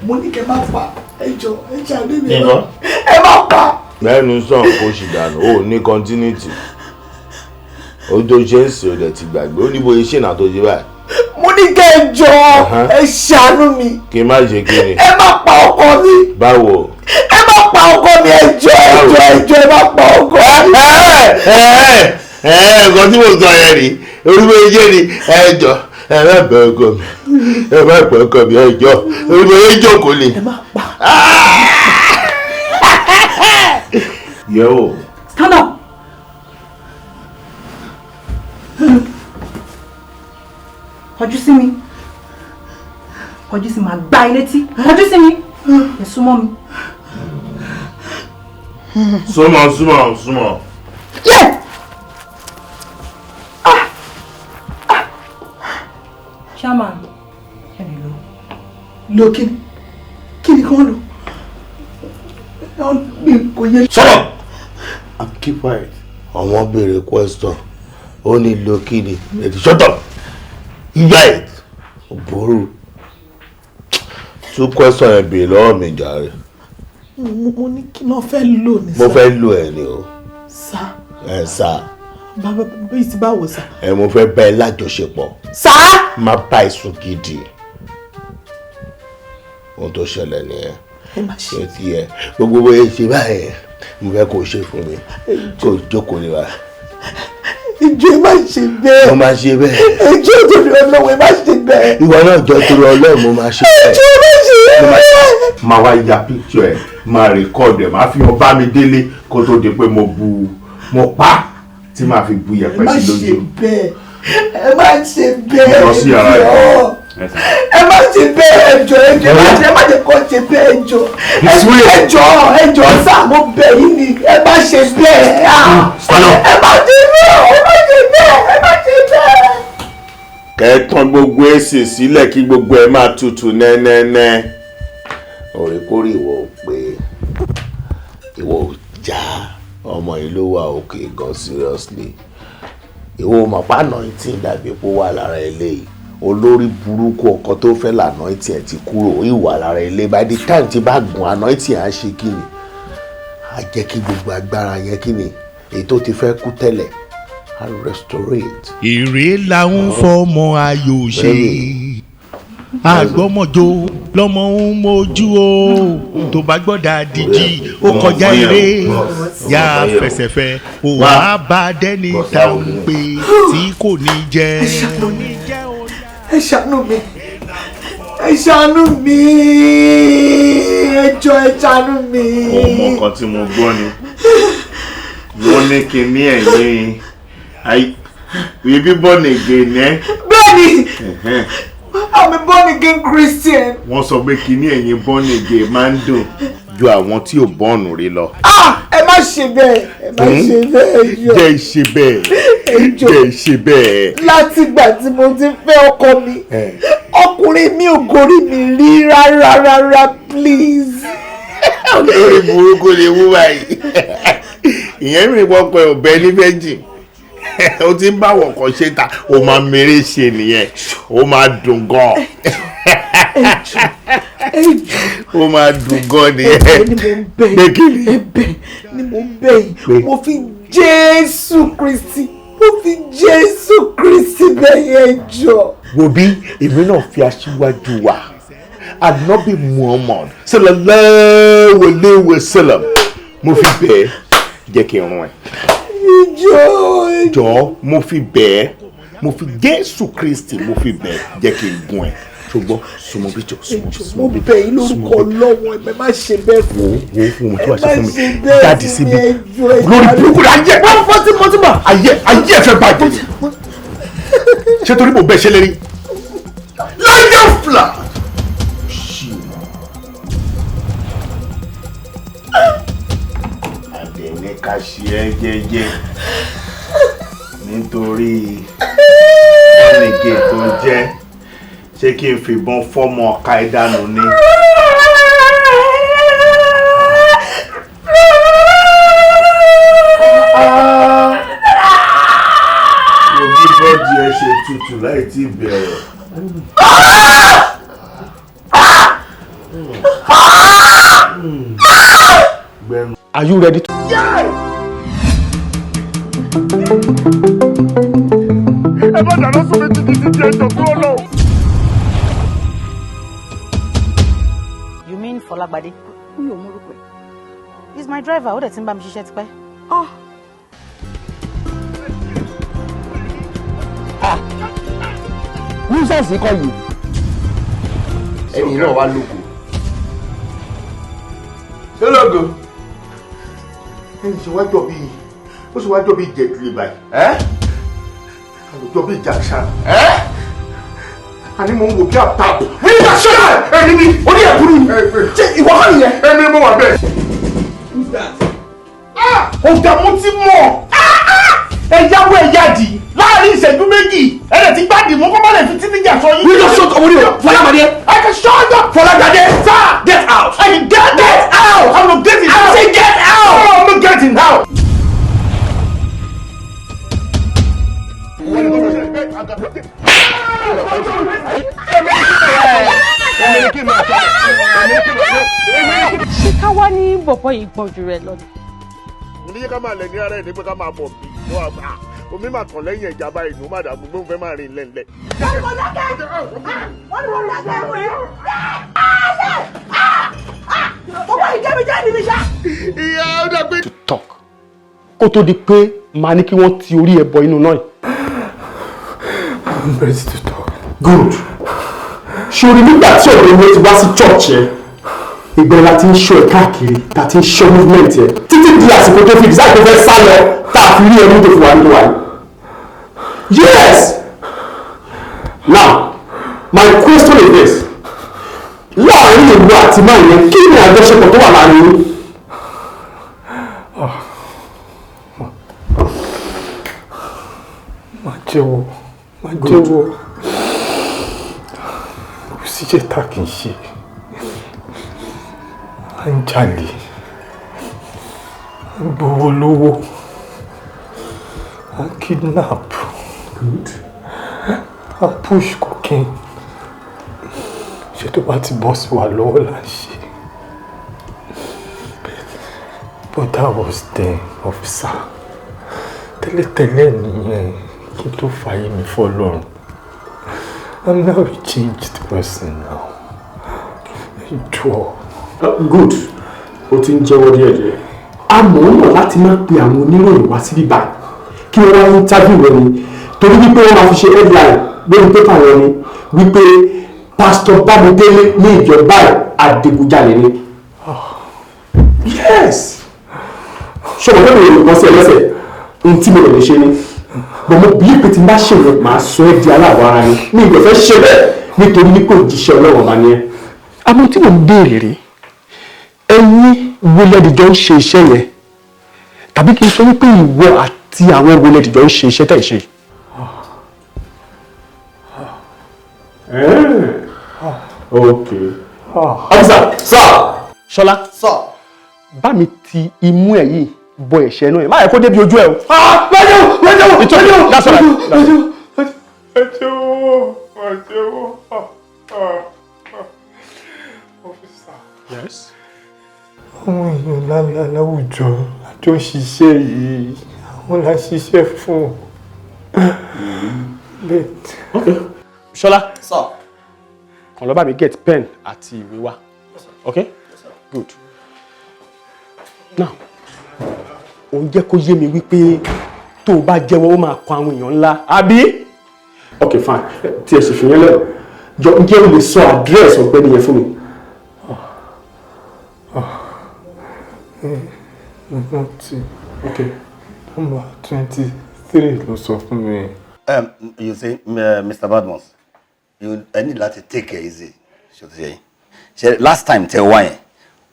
Mo ní kẹ́ má pa, ẹ jọ̀ọ́, ẹ ṣàánú mi. Ìbọn? Ẹ má pa. Lẹ́nu sàn kó ṣì dànù, ó ní continuity. Ó tó ṣe ń sè ó dẹ̀ ti gbàgbé, ó ní bóyá ṣe náà tó ṣe báyìí. Mo ní kẹ́ ẹ jọ̀ọ́, ẹ ṣàánú mi. Kí n má ṣe kí ni? Ẹ má pa ọkọ mi. Báwo? Ẹ má pa ọkọ mi, ẹ jọ̀ọ́, ẹ má pa ọkọ mi. Nǹkan tí mo sọ yẹn rí, orúkọ ìjẹ́ ni ẹ jọ̀ọ́. Ẹ má bẹ̀ ọkọ mi, ẹ má pẹ̀ ọkọ mi, ẹ jọ̀ọ́, orúkọ ìjọ kò lè. Ẹ má pa. Yẹ̀wò. Stand up. Kọjú sí mi. Kọjú sí mi, máa gbá ẹ létí. Kọjú sí mi. Ẹ súnmọ́ mi. Súnmọ́. Yeah. Chairman. Lo kíni? Kíni kan lò? Kò yé. Shut up! And keep quiet. Àwọn béèrè question. Ó ní lo kíni. Shut up! Right! Òbúrú. Two question ẹ béèrè lọ́wọ́ mi jàre. Mo ní kí ló fẹ́ lò ní sá. Mo fẹ́ lò ẹ ni o. Sá. Ẹ sá. Bàbá bí ti báwo sá. Ẹ mo fẹ́ bá ẹ lájọṣepọ̀. Sá. Má bá ìsùn gidi. Ohun tó ṣẹlẹ̀ nìyẹn. Ẹ má ṣe. Ṣé ti yẹ? Gbogbo bóyá ṣe báyẹn, mo fẹ́ kó o ṣe fún mi. Kó o jókòó lé wa. Ìjọ ẹ má ṣe bẹ́ẹ̀. Mo máa ṣe bẹ́ẹ̀. Ìjọ torí Ọlọ́run ẹ má ṣe bẹ́ẹ̀. Ìwọ náà jọ torí Ọlọ́run mo máa ṣe bẹ́ẹ̀. Ìjọ ẹ má ṣe bẹ́ẹ̀. Máa wá ya picture ẹ̀, máa record ẹ̀, máa fi hàn Bámidélé kó tó di pé mo pa tí máa fi bu yẹ̀pẹ̀ sí lójú. Ẹ má ṣe bẹ́ẹ̀. Lọ sí yàrá ẹ̀. Ẹ má ṣe bẹ́ẹ̀ ẹjọ́ ẹ má jẹ́ kó ṣe bẹ́ẹ̀ ẹjọ́ sá mo bẹ̀ yín ni ẹ má ṣe bẹ́ẹ̀ ẹ má ṣe Kẹ́tàn gbogbo èsì sílẹ̀ kí gbogbo ẹ̀ máa tutù nẹ́nẹ́nẹ́. Òrèkórí ìwọ pé ìwọ já ọmọ ìlú wa òkè gan seriously. Ìwọ mọ̀ pa anointing dàbí pé ó wà lára eléyìí. Olórí burúkú ọkọ tó fẹ́ la anointing ẹ̀ ti kúrò ìwà lára ilé. By the time tí bá gun anointing á ṣe kí ni? Á jẹ́ kí gbogbo agbára yẹn kí ni? Èyí tó ti fẹ́ kú tẹ́lẹ̀ á restorate. Èrè làwọn fọmọ ayò ṣe àgbọ́mọjó lọ́mọ ń mojú o tó bá gbọ́dọ̀ àdìjì ó kọjá eré yá fẹsẹ̀fẹ́ ó wá bá dẹ́ni ta ń pè tí kò ní jẹ́. Ẹ ṣàánú mi, ẹ ṣàánú mi, ẹ jọ̀ọ́ ẹ ṣàánú mi. Ọmọ kan tí mo gbọ́ ni wọ́n ní kí ní ẹ̀yìn ibi born again ẹ́. Bẹ́ẹ̀ni, I'm a born again Christian. Wọ́n sọ pé kí ní ẹ̀yìn born again máa ń dùn ju àwọn tí ò bọ́ọ̀nù rí lọ. Ẹ má ṣe bẹ́ẹ̀, ẹ má ṣe bẹ́ẹ̀ jọ. Jẹ́ ìṣe bẹ́ẹ̀, jẹ́ ìṣe bẹ́ẹ̀. Látìgbà tí mo ti fẹ́ ọkọ mi, ọkùnrin mi ò gorí mi rí rárá, please. Olórí burúkú lè wú báyìí. Ìyẹn mi wọ́n pẹ́ ọ̀bẹ ní méjì. O ti ń bá wọn kàn ṣe ta, o máa mèrè ṣe nìyẹn, o máa dùn gan. O máa dùn gan nìyẹn. Ẹ̀bẹ̀ ni mo bẹ̀ yín, mo fi Jésù Kristi, bẹ̀yẹn jọ. Wo bí èmi náà fi aṣíwájú wa, Ànábì Muhammad sallallahu alaihi wasallam, mo fi bẹ́ẹ̀ jẹ́ kí n rún ẹ. Ìjọ mo fi bẹ́ẹ̀, mo fi Jésù Kristi mo fi bẹ́ẹ̀ jẹ́ kí n gún ẹ. Ṣùgbọ́n súnmọ́ bí jọ mo bẹ̀ yín lórúkọ Ọlọ́run ẹ má ṣe bẹ́ẹ̀ fún mi. Wo tí wàá ṣe fún mi jáde síbi lórí burúkú la ayé ayé ẹ̀fẹ̀ bàjẹ́ ṣé torí mo bẹ́ẹ̀ ṣe lérí láyé fúlà. Àdéhùn ká ṣe é jẹ́jẹ́ nítorí ẹnìkè tó jẹ́ ṣé kí n fìbọn fọ́mọ ọ̀ka ìdánù ni. Òbí bọ́ọ̀dì ẹ ṣe tutù láì tí bẹ̀rẹ̀. Are you ready to? Ẹ bá dáná sómi títí títí ẹjọ́ tó lọ. You mean FOLAGBADE? Mi ò mọ orúkọ ẹ̀. He's my driver, ó dẹ̀ ti ń bá mi ṣiṣẹ́ tipẹ́. Nuisance kọ́ yìí. Ẹni náà wá lóko. Ṣé lógo? Ẹni ṣe wá jọ bíi ó ṣe wá jọ bíi jẹ̀dúlé báyìí. Àlùjọ bíi jàṣà. Àní mo ń wò bí àtàkùn. Ní jàṣà ẹni ni orí ẹ̀kúrú ni. Ṣé ìwọ kọ́ nìyẹn? Ẹni mo wà bẹ́ẹ̀. Ọ̀gá mo ti mọ̀. Ẹ̀yáwó ẹ̀yáàdì láàrin ìṣẹ́jú méjì ẹ̀rẹ̀ ti gbádìí mú kọ́ má lè fi tí níjà sọ yín. Will you shut up, Orio? FOLAGBADE. I can shut up. FOLAGBADE. Sir, get out. I can get out. I'm not getting out. I say get out. No, I'm not getting out. Ṣé ká wá ní bọ̀bọ̀ yìí gbọ́n jù rẹ̀ lọ? Mo ní ká máa lẹ̀ ní ara ẹ̀ ní pé ká máa bọ̀ bí. Omi máa kàn lẹ́yìn ẹ̀já báyìí ní ó máa dàgbù gbóhùn fẹ́ máa rìn lẹ́lẹ̀. To talk. Kó tó di pé màá ní kí wọ́n ti orí ẹ̀ bọ inú náà. I'm ready to talk. Good. Ṣorí nígbà tí ọ̀dọ́ mi ti wá sí church yẹn, ìgbẹ́ la ti ń ṣọ́ ẹ̀ káàkiri, ta ti ń ṣọ́ movement yẹn, títí di àsìkò tó fi design tó fẹ́ sá lọ, tá a fi rí ẹni tó fi wà nínú wa yìí. Yes! Now, my question is this. Láàárín ìlú àti máa yẹn, kí ni àjọṣepọ̀ tó wà láàárín yín? síṣẹ́ tá kì í ṣe. À ń jalè, à ń gbowó lówó, à ń kidnap, à ń push cocaine. Ṣé tó bá ti bọ́ sí wa lọ́wọ́ là ń ṣe? But that was then, officer. Tẹ́lẹ̀tẹ́lẹ̀ nìyẹn kí n tó fàyè mi fọ́lọ́run. I'm now a changed person now. Good. O ti ń jẹ́wọ́ díẹ̀díẹ̀. A mọ̀ ọ́n mọ̀ láti máa pe àwọn oníròyìn wá sí bíbá kí wọ́n wá interview rẹ̀ ni torí wípé wọ́n máa fi ṣe headline lórí pépà wọn ni wípé Pastor Babudele ní ìjọba adigunjalè ni. Yes. Ṣọlá bẹ́ẹ̀ ni olùkọ́ sí ẹlẹ́sẹ̀ ohun tí mo lè ṣe ni bọ̀ mo bí pé tí n bá ṣe yẹn màá sọ ẹ́ di aláàbọ̀ ara ni mi ìgbẹ́ fẹ́ ṣe bẹ́ẹ̀ nítorí wípé òjíṣẹ́ Ọlọ́run bá ní ẹ. Àmọ́ tí mo ń béèrè rí ẹ̀yin wọlẹ́dìjọ́ ń ṣe iṣẹ́ yẹn tàbí kí n sọ wípé ìwọ àti àwọn wọlẹ́dìjọ́ ń ṣe iṣẹ́ tẹ̀ ṣe. Okay. Hamza, sir. Shola, sir. Bá mi ti imú ẹ̀ yìí bọ ẹ̀ṣẹ̀ inú ẹ̀. Má yẹ kó débi ojú ẹ̀ o. Lọ́jọ́! That's all right. Yes. Àwọn èèyàn lálá láwùjọ àjọ ṣiṣẹ́ yìí, àwọn la ṣiṣẹ́ fún. Okay. Shola. Sir. Kàn lọ bá mi get pen àti ìwé wá. Okay? Yes, sir. Good. Now, ó ń jẹ́ kó yé mi wípé tó o bá jẹ́wọ́ ó máa kọ àwọn èèyàn ńlá. Àbí? Okay, fine. Tí ẹ sì fi yẹn lẹ́rọ. Jọ ǹjẹ́ o lè sọ address ọ̀gbẹ́ni yẹn fún mi? Okay. Number 23 ló sọ fún mi. You say, Mr. Badmus, you need to take it easy. Last time, tell why.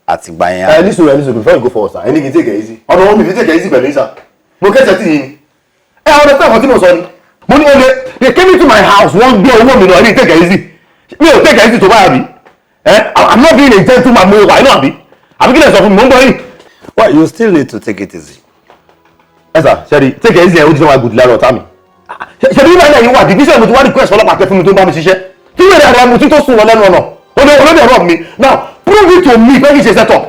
Listen, before you go forward, sir. I need to take it easy. I don't want me to take it easy, but sir. Mo kẹ́ sẹ́tì yìí. I understand what you say. Money only. They came into my house one day. One minute. I need to take it easy. Me ò take it easy to buy abi. I'm not being a gentleman. Mo wà inú abi. Abi kí lẹ sọ fún mi. Mo ń bọ̀ yìí. Well, you still need to take it easy. Yes, sir. Sherry, take it easy. I will do my good. Laro tami. Sherry, bá náà yín wà. Division mo ti wá request ọlọ́pàá kẹ́ fún mi tó ń bá mi ṣiṣẹ́. Tí wèrè àrẹ mo ti tó sùn lọ lẹ́nu ọ̀nà. Olóde ọ̀rọ̀ mi. Now, prove it to me. Pé kí ṣe set up.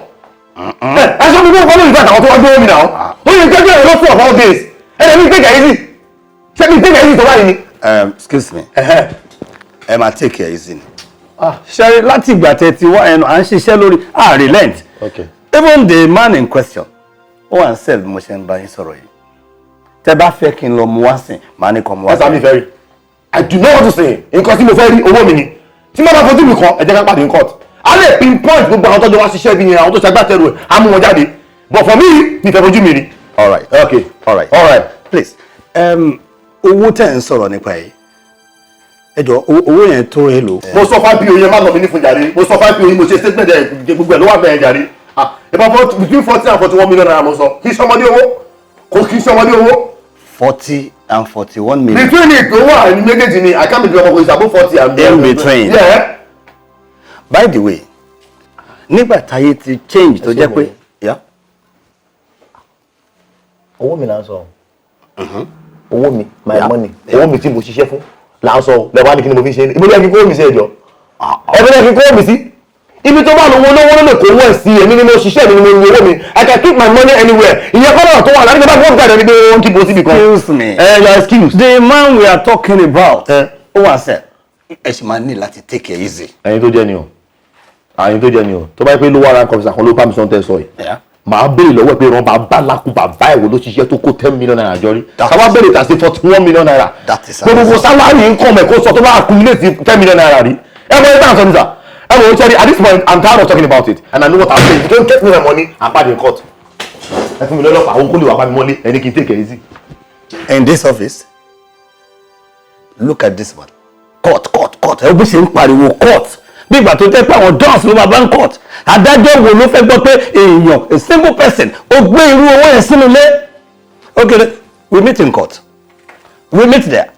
I saw people following that. I want to go me now. Oh, you get a lot of all this. And let me take it easy. Let me take it easy to buy. Excuse me. Emma, take it easy. Sherry, láti ìgbà tẹ́ ti wá ẹnu à ń ṣiṣẹ́ lórí relent. Okay. Even the man in question, and said mo ṣe ń bá yín sọ̀rọ̀ yìí. Tẹ́ bá fẹ́ kí n lọ mú wá sìn, màá ní kó mú wá. Yes, I'm very. I do not want to say. Nǹkan tí mo fẹ́ rí owó mi ni. Tí mo bá fojú mi kan, ẹ jẹ́ ká pàdé in court. A lè pinpoint gbogbo àwọn tó jọ wá ṣiṣẹ́ bí yẹn, àwọn tó ṣagbátẹrù ẹ̀, á mú wọn jáde. But for me, mi fẹ́ fojú mi rí. All right. Okay. All right. Please. Owó tẹ́ ń sọ̀rọ̀ nípa yìí. Ẹ jọ̀ọ́ owó yẹn tó èlò. Mo sọ 5PO yẹn má lọ mi ní fún jàre. Mo sọ 5PO yẹn mo ṣe statement ẹ̀ gbogbo ẹ̀ ló wà bẹ́ẹ̀ jàre. About between 40 and 41 million naira mo sọ. Kì í ṣọmọdé owó. Kò kì í ṣọmọdé owó. 40 and 41 million. Between it, owó àrùn méjèèjì ni I can't be doing it's above 40 and in between. Yeah. By the way, nígbà táyé ti change tó jẹ́ pé. Owó mi là ń sọ. Owó mi, my money. Owó mi tí mo ṣiṣẹ́ fún là ń sọ. Lẹ́wọ̀n ní kí ni mo fi ṣe. Ibi lẹ́yìn kí kó mi sí ẹjọ́. Ẹbí lẹ́yìn kí kó mi sí. Ibi tó bá lówó lówó lè kó wọ́n sí èmi ni mo ṣiṣẹ́ mi ni mo ní owó mi. I can keep my money anywhere. Ìyẹn kọ́ náà tó wà láti bá gbọ́dọ̀ jáde ní pé wọ́n kí bó síbi kan. Excuse me. Excuse. The man we are talking about. Ó wà sẹ́, ẹ ṣì máa ní láti take it easy. Ẹyin tó jẹ́ ni o. Àyìn tó jẹ́ ni o. Tó bá yẹ pé ló wà ránkọ̀ fìsà kan ló bá mi sọ tẹ́ sọ yìí. Màá béèrè lọ́wọ́ pé ìran bàbá lákùn bàbá ẹ̀wò ló ṣiṣẹ́ tó kó 10 million naira jọ rí. Káwá béèrè tà sí 41 million naira. Gbogbo sálárì income ẹ̀ kó sọ tó bá accumulate 10 million naira rí. Ẹ mọ ẹgbẹ́ àǹsọ̀ níta. Ẹ mọ̀ ọ́n at this point I'm tired of talking about it and I know what I'm saying. If you don't get me my money, I'm bad in court. Ẹ fún mi lọ́lọ́pàá, àwọn kò lè wà bá mi mọ́lé, ẹni kì í take it easy. In this office, look at this one. Court. Ẹ bí ṣe ń pariwo court. Bí ìgbà tó jẹ́ pé àwọn dons ló máa bá ń court. Adájọ́ wo ló fẹ́ gbọ́ pé èèyàn a simple person ó gbé irú owó yẹn sínú ilé. Okay, we meet in court. We meet there.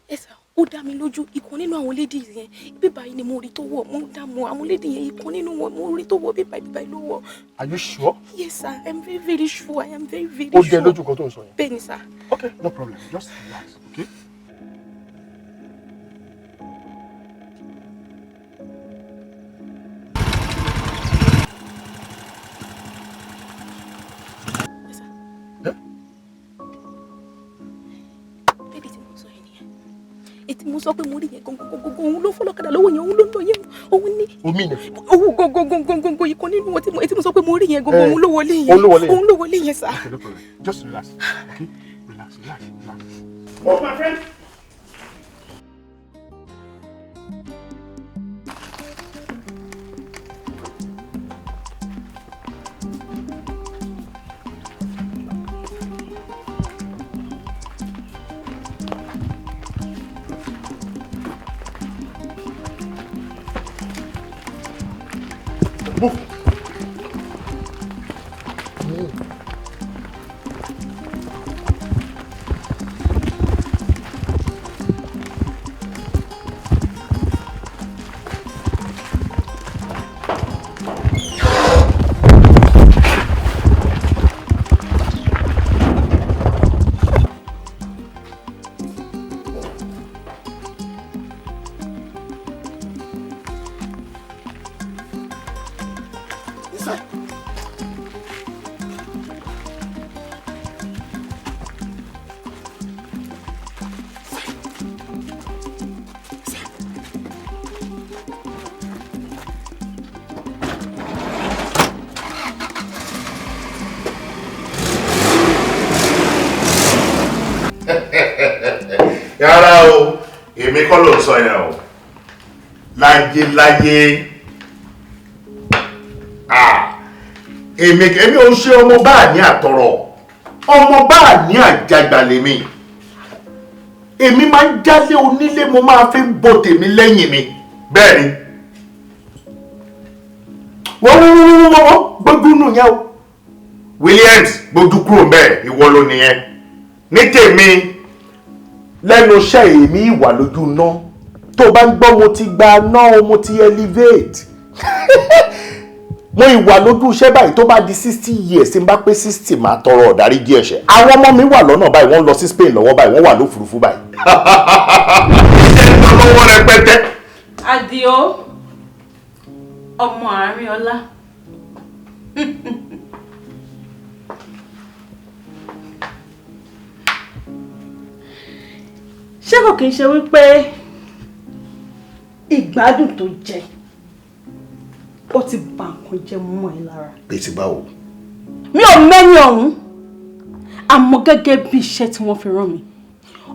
Yes, sir. ó dá mi lójú ìkan nínú àwọn ladies yẹn bíbá yìí ni mo rí tó wọ̀ mo dá mọ̀ àwọn lady yẹn ìkan nínú wọn mo rí tó wọ̀ bíbá yìí ló wọ̀. Are you sure? Yes sir, I am very very sure. I am very very sure. Ó dé lójú kan tó ń sọ yẹn. Bẹ́ẹ̀ni sir. Okay, no problem. Just relax, okay? Ètí mo sọ pé mo rí yẹn gongongongo òun ló fọlọ́kadà lọ́wọ́ yẹn òun ló ń lọ yẹn òun ní. Omi ni. Òun gongongongo ìkan nínú wọn ètí mo sọ pé mo rí yẹn gongo òun ló wọlé yẹn òun ló wọlé yẹn sà. Okay, no problem. Just relax, okay? Relax. Oh, my friend. Move. Rárá o, èmi kọ́ ló ń sọ yẹn o. Láyé. Èmi ò ń ṣe ọmọ báà ní àtọ̀rọ̀. Ọmọ báà ní àjàgbà lèmi. Èmi máa ń jálé onílé mo máa fi ń bo tèmi lẹ́yìn mi. Bẹ́ẹ̀ni. Wọ́n gbójú nù yẹn o. Williams gbójú kúrò bẹ́ẹ̀ ìwọ ló nìyẹn. Ní tèmi lẹ́nu iṣẹ́ èmi ìwà lójú ná tó bá ń gbọ́ mo ti gba ná mo ti elevate mo ìwà lójú iṣẹ́ báyìí tó bá di 60 years tí n bá pé 60 máa tọrọ ìdáríjì ẹ̀ṣẹ̀ àwọn ọmọ mi wà lọ́nà báyìí wọ́n lọ sí Spain lọ́wọ́ báyìí wọ́n wà lófurufú báyìí. iṣẹ́ ìtọ́lọ́wọ́ rẹpẹtẹ. Àdìó ọmọ àárín ọlá. Ṣé kò kìí ṣe wípé ìgbádùn tó jẹ ó ti bà nǹkan jẹ́ mọ́ ẹ lára? Bí ti báwo? Mi ò mẹ́ni ọ̀hún àmọ́ gẹ́gẹ́ bí iṣẹ́ tí wọ́n fi rán mi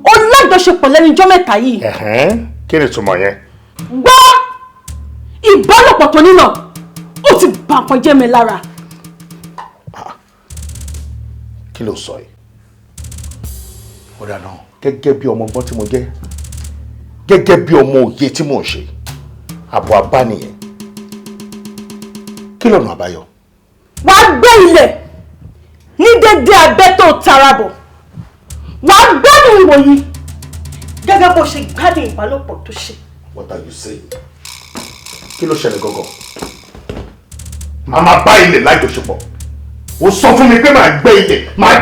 ó lájọṣepọ̀ lẹ́nu ọjọ́ mẹ́ta yìí. Kí ni ìtumọ̀ yẹn? Gbọ́ ìbálòpọ̀ tó nínà ó ti bà nǹkan jẹ́ mi lára. Kí ló sọ yìí? Ó dà náà gẹ́gẹ́ bí ọmọ ọgbọ́n tí mo jẹ́ gẹ́gẹ́ bí ọmọ òye tí mò ń ṣe àbọ̀ abániyẹn kí lọ́nà àbáyọ. Wàá gbé ilẹ̀ ní dédé abẹ́ tó tara bọ̀ wàá gbádùn ìwòyí gẹ́gẹ́ bó ṣe gbádùn ìbálòpọ̀ tó ṣe. What are you saying? Kí ló ṣẹlẹ̀ gọ́gọ́? Màá máa bá ilẹ̀ lájọṣepọ̀ ó sọ fún mi pé màá gbé ilẹ̀ màá.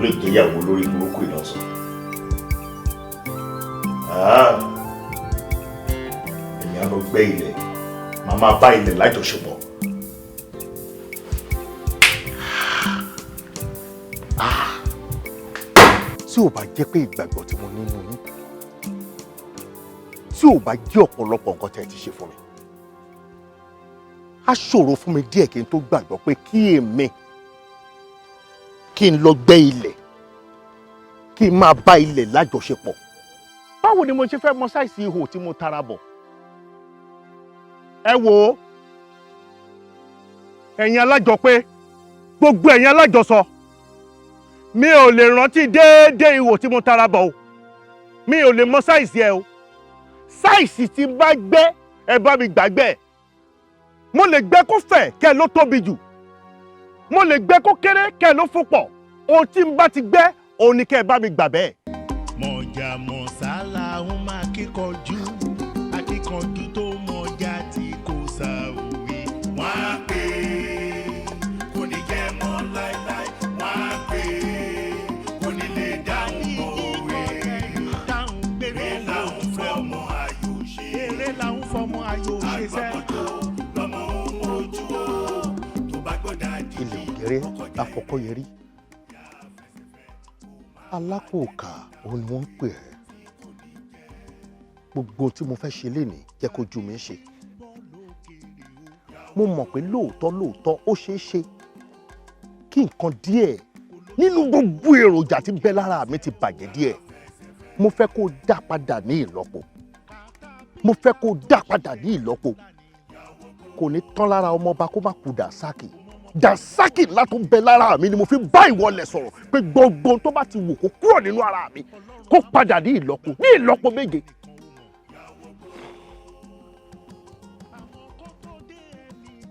lè jẹ́yàwó lórí burúkú ìlọ́sọ. Èmi á lọ gbẹ́ ilẹ̀, màá máa bá ilẹ̀ lájọṣepọ̀. Tí ò bá jẹ́ pé ìgbàgbọ́ tí mo ní nínú yín, tí ò bá jẹ́ ọ̀pọ̀lọpọ̀ nǹkan tẹ́ ẹ ti ṣe fún mi, á ṣòro fún mi díẹ̀ kí n tó gbàgbọ́ pé kí èmi kí n lọ gbẹ́ ilẹ̀ kí n máa bá ilẹ̀ lájọṣepọ̀. Báwo ni mo ṣe fẹ́ mọ sáìsì ihò tí mo tara bọ̀? Ẹ wò ó, ẹ̀yin alájọpé, gbogbo ẹ̀yin alájọsọ, mi ò lè rántí déédéé ihò tí mo tara bọ̀ o, mi ò lè mọ sáìsì ẹ o. Sáìsì tí bá gbẹ́ ẹ bá mi gbàgbé. Mo lè gbẹ́ kó fẹ̀ kẹ́ ló tóbi jù. Mo lè gbẹ́ kó kéré kẹ́ ló fún pọ̀. Ohun tí n bá ti gbẹ́ òun ni kẹ́ bá mi gbà bẹ́ẹ̀. Mọ̀jà mọ̀sálà ń máa kíkanjú akíkanjú tó mọ̀jà tí kò sá òwe. Wọ́n á pè é kò ní jẹ́ mọ́ láéláé. Wọ́n á pè é kò ní lè dáhùn òwe. Dáhùn gbére làwọn fọmọ ayò ṣe. Eré làwọn fọmọ ayò ṣe sẹ́. Àgbàmọ̀jọ́ lọ́mọ ohun ojú o. Tó bá gbọ́dọ̀ àdìyí. Ilé òkèrè afọkọ́yẹrí. Alápòkà òun ni wọ́n ń pè ẹ́. Gbogbo tí mo fẹ́ ṣe lénìí jẹ́ kó ju mi ṣe. Mo mọ̀ pé lóòótọ́ ó ṣeé ṣe kí nǹkan díẹ̀ nínú gbogbo èròjà tí ń bẹ lára mi ti bàjẹ́ díẹ̀. Mo fẹ́ kó dá padà ní ìlọ́po. Mo fẹ́ kó dá padà ní ìlọ́po. Kò ní tán lára ọmọọba kó má kú Dàsákì. Dàsákì ńlá tó ń bẹ lára mi ni mo fi bá ìwọlẹ̀ sọ̀rọ̀ pé gbogbo tó bá ti wù kó kúrò nínú ara mi kó padà ní ìlọ́po méje.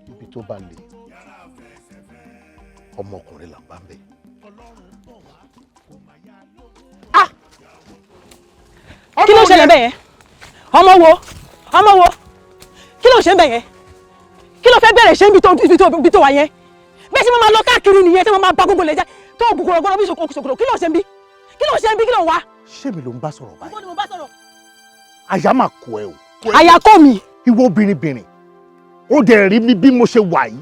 Ibi tó bá lè ọmọkùnrin là ń bá ń bẹ. Kí ló ṣẹlẹ̀ bẹ́ẹ̀ yẹn? Ọmọ wo? Kí ló ṣe ń bẹ̀ yẹn? Kí ló fẹ́ bẹ̀rẹ̀ ṣe ń bí tó wà yẹn? Bẹ́ẹ̀ tí mo máa lọ káàkiri nìyẹn tí mo máa bá gbogbo lẹ̀ jẹ́ tó bùkún ọgbọ́n bí ṣòkòrò. Kí ló ṣe ń bí? Kí ló ń wá? Ṣé mi ló ń bá sọ̀rọ̀ báyìí? Ìwọ ni mo bá sọ̀rọ̀. Àyà máa kọ ẹ o. Àyà kọ́ mi. Ìwọ obìnrin ó dẹ̀ rí mi bí mo ṣe wà yìí.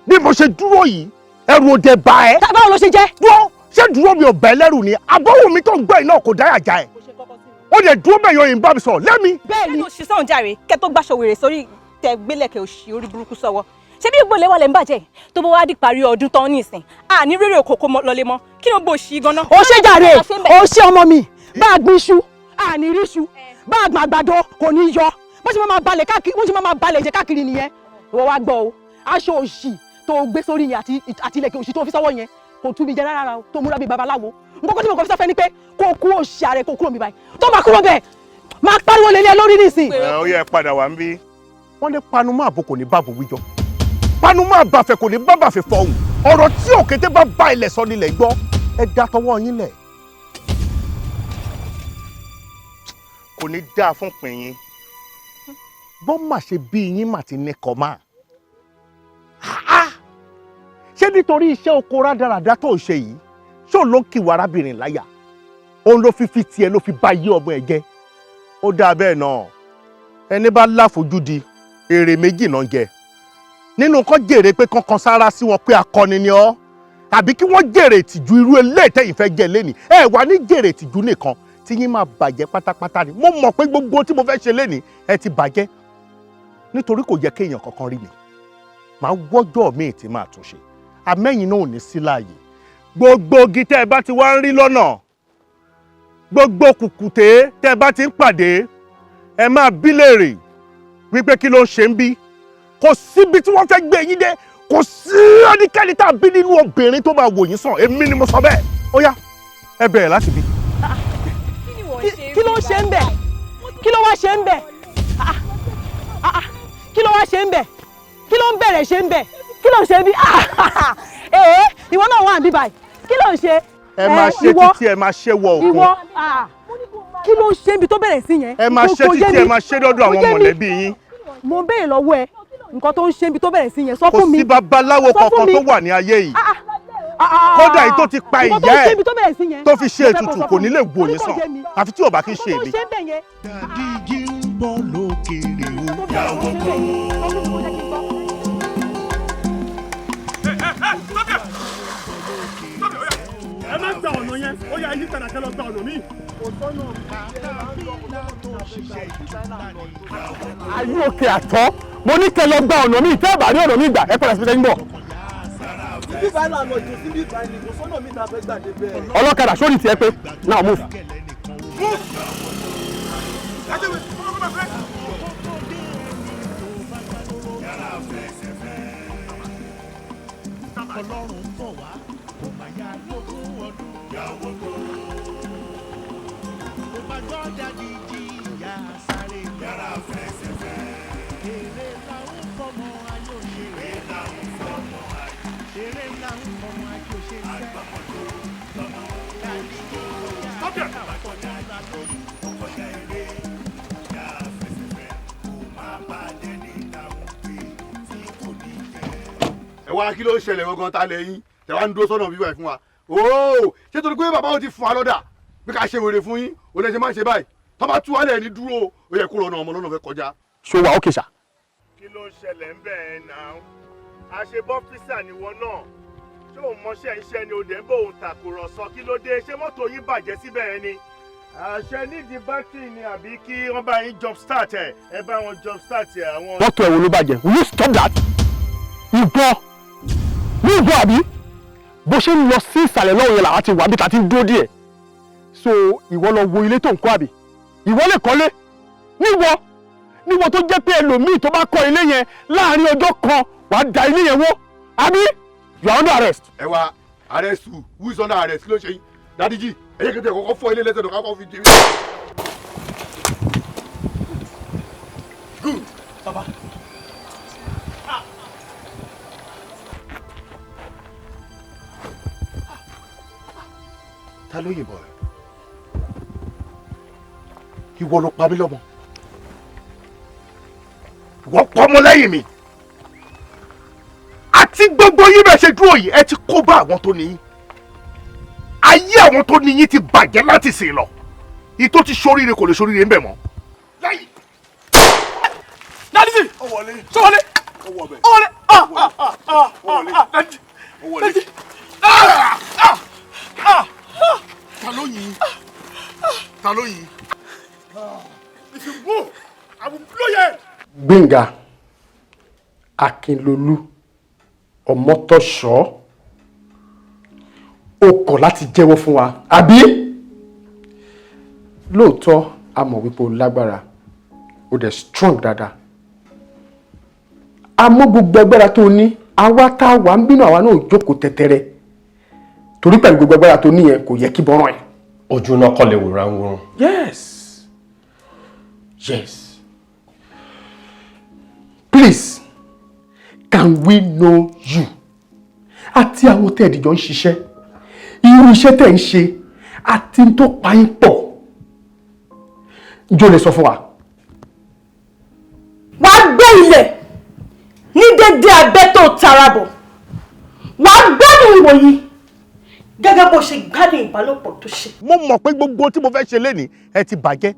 Bí mo ṣe dúró yìí, ẹrù ò dẹ̀ bá ẹ. Báwo ló ṣe jẹ́? Dúró, ṣé dúró mi ò bẹ̀ lẹ́rù ni? Àbọ̀wò mi tó ń gbọ́ iná kò dáyà já ẹ. Ó dẹ̀ dúró bẹ́ẹ̀ yọ ìbá mi sọ̀rọ̀ lẹ́mi. Bẹ́ẹ̀ni. Kẹ́tọ́ ṣiṣẹ́ òun jàre, kẹ́tọ́ gbàṣọ wèrè sórí tẹ gbélẹ̀kẹ̀ òṣì orí burúkú sọ́wọ́. Ṣé bí gbọ́lẹ̀ wà lẹ́ ń bàjẹ́ tó bá wá di parí ọdún tán ní ìsìn? Ní rírè òkòkò lọlé mọ́. Kí ló ń bò ṣí gan-an? Ó ṣe jàre, ó ṣe ọmọ mi. Bá a gbin iṣu, ní rí iṣu. Bá a gbin àgbàdo kò ní yọ. Bó ṣe máa balẹ̀ káàkiri, bó ṣe máa balẹ̀ jẹ káàkiri nìyẹn. Ìwọ wá gbọ́ o, aṣọ òṣì tó gbé sórí yẹn àti ilẹ̀kẹ̀ òṣì tó fi sọ́wọ́ yẹn kò tú mi jẹ rárá o, tó múra bíi babaláwo. Nǹkan tí mo kàn fi sọ́fẹ́ ni pé kó kú òṣì ààrẹ kó kúrò mi báyìí. Tó máa kúrò bẹ́ẹ̀, máa pariwo lélẹ̀ lórí nísìn. Ó yẹ padà wá ń bí. Wọ́n ní panumọ́ àbò kò ní báàbò wíjọ. Panumọ́ àbàfẹ́ kò ní bábàfẹ́ fọhùn. Ọ̀rọ̀ tí òkété bá bá ilẹ̀ sọ nílẹ̀ gbọ́. Ẹ dá tọwọ́ yín lẹ̀. Kò ní dáa fún pìnyín. Bọ́n mà ṣe bí yín mà ti ní kọ́má. Ṣé nítorí iṣẹ́ oko rádaràdá tó ń ṣe yìí ṣó ló ń kíwà arábìnrin láyà? Òun ló fi tiẹ̀ ló fi bá yí ọmọ ẹ̀ jẹ́. Ó dáa bẹ́ẹ̀ náà. Ẹni bá láfojúdi èrè méjì náà jẹ. Nínú kan jèrè pé kankan sára sí wọn pé akọni ni ọ́. Àbí kí wọ́n jèrè ìtìjú irú eléyìí tẹ́yìn fẹ́ jẹ lénìí. Ẹ wà ní jèrè ìtìjú nìkan tí yín máa bàjẹ́ pátápátá ni. Mo mọ̀ pé gbogbo tí mo fẹ́ ṣe lénìí ẹ ti bàjẹ́. Nítorí kò yẹ kéèyàn kankan rí mi. Màá wọ́jọ́ míì tí màá tún ṣe. Àmẹ́yìn náà ò ní sí láàyè. Gbogbo igi tẹ́ ẹ bá ti wá ń rí lọ́nà. Gbogbo kùkùté tẹ́ ẹ bá ti ń pàdé. Ẹ máa bí léèrè wípé kí ló ń ṣe ń bí. Kò síbi tí wọ́n fẹ́ gbé yín dé. Kò sí ẹnikẹ́ni tá a bí nínú obìnrin tó máa wò yín sàn. Èmi ni mo sọ bẹ́ẹ̀. Ó yá, ẹ bẹ̀rẹ̀ láti bí. Kí ló ń ṣe ń bẹ̀? Kí ló wá ṣe ń bẹ̀? Kí ló wá ṣe ń bẹ̀? Kí ló ń bẹ̀rẹ̀ ṣe ń bẹ̀? Kí ló ń ṣe bí? Ìwọ náà wà níbí báyìí. Kí ló ń ṣe? Ẹ máa ṣe títí ẹ máa ṣe wọ òkun. Ìwọ kí ló ń ṣe ibi tó bẹ̀rẹ̀ sí yẹn? Ẹ máa ṣe títí ẹ máa ṣe lọ́dọ̀ àwọn mọ̀lẹ́bí yín. Mo ń béèrè lọ́wọ́ ẹ nǹkan tó ń ṣe ibi tó bẹ̀rẹ̀ sí yẹn sọ fún mi. Kò sí babaláwo kankan tó wà ní ayé yìí. Kódà yìí tó ti pa ìyá ẹ̀ tó fi ṣe ètùtù kò ní lè wò yín sàn àfi tí ò bá kí ń ṣe èmi. Dàdíjì ń bọ̀ lókèrè o. Yàwó kó. Ẹ má gba ọ̀nà yẹn, ó yá yí padà kẹ́ lọ gba ọ̀nà míì. Are you okay at all? Mo ní kẹ́ lọ gba ọ̀nà míì tẹ́ ẹ bá rí ọ̀nà míì gbà ẹ padà sí ń bọ̀. Síbí báyìí náà lọ jù síbí báyìí ni kò sọ́nà mi ta fẹ́ gbàdé bẹ́ẹ̀. Ọlọ́kadà sórí tiẹ̀ pé now move. Ọlọ́run bọ̀ wá, kò máa yá lógún ọdún. Yàwó kó. Kò bá gbọ́ dàdíjì ìyá sáré. Yàrá fẹsẹ̀fẹ́. ẹ wá kí ló ń ṣẹlẹ̀ gangan ta lẹ́yìn tẹ wá ń dúró sọ́nà bíbá ẹ̀ fún wa ooo ṣé torí pé bàbá wọn ti fún wa lọ́dà bí ká ṣe wèrè fún yín o lè ṣe máa ń ṣe báyìí tó bá tú wálẹ̀ ní dúró ó yẹ kó lọ́nà ọmọ lọ́nà fẹ́ kọjá. ṣé wàá ókè ṣá. kí ló ń ṣẹlẹ̀ ń bẹ̀ ẹ́ náà àṣebọ́físà níwọ náà ṣé òun mọṣẹ́ iṣẹ́ ni òde ń bò ń tàkùrọ̀sọ kí ló dé ṣé mọ́tò yín bàjẹ́ síbẹ̀ ẹ ni àṣẹ nídìí bátìrì ni àbí kí wọ́n bá yín job start ẹ bá wọn job start àwọn. mọ́tò ẹ̀ wo ló bàjẹ́ will you stop that? ìbọn àbí bó ṣe ń lọ sí ìsàlẹ̀ lọ́wọ́ yẹn làwọn ti wà bí ta ti ń dúró díẹ̀ so ìwọ lọ wo ilé tó ń kọ́ àbí ìwọ lè kọ́lé níwọ tó jẹ́ pé ẹlòmíì tó bá kọ́ ilé yẹn láàrin ọjọ́ kan wàá da ilé yẹn wó àbí you are under arrest. ẹ wá arrest who is under arrest kí ló ṣe yín dádìjì ẹyẹ kẹtẹ kọ́kọ́ fọ́ ilé lẹ́sẹ̀ tó kọ́kọ́ fi jẹ. good baba. ta ló yìnbọn ẹ ìwọ ló pa mí lọ́mọ ìwọ pọ̀ ọmọ lẹ́yìn mi àti gbogbo yín bẹ́ẹ̀ ṣe dúró yìí ẹ ti kó bá àwọn tó níyìn ayé àwọn tó níyìn ti bàjẹ́ láti sìn lọ ìtò ti ṣoríire kò lè ṣoríire ń bẹ̀ mọ́. lẹ́yìn dádìsì ọwọlé sọwọlé ọwọlé ọwọlé ta ló yìn ta ló yìn if you move I will blow your head. Gbénga Akínlolú Ọmọ́tọ́ṣọ́ ó kọ̀ láti jẹ́wọ́ fún wa àbí lóòótọ́ a mọ̀ wípé o lágbára o dẹ̀ strong dáadáa àmọ́ gbogbo agbára tó ní àwa tá a wà ń bínú àwa náà jókòó tẹ́tẹ́rẹ́ torí pẹ̀lú gbogbo agbára tó ní yẹn kò yẹ kí bọ́ràn ẹ̀. ojú náà kọ́ lè wòran wòran. yes please can we know you àti àwọn tẹ́ ẹ̀dìjọ́ ń ṣiṣẹ́ irú iṣẹ́ tẹ́ ń ṣe àti tó pa yín pọ̀ jọ lè sọ fún wa. wàá gbé ilẹ̀ ní dédé abẹ́ tó tarabọ̀ wàá gbádùn ìwòyí gẹ́gẹ́ bó ṣe gbádùn ìbálòpọ̀ tó ṣe. mo mọ̀ pé gbogbo tí mo fẹ́ ṣe lénìí ẹ ti bàjẹ́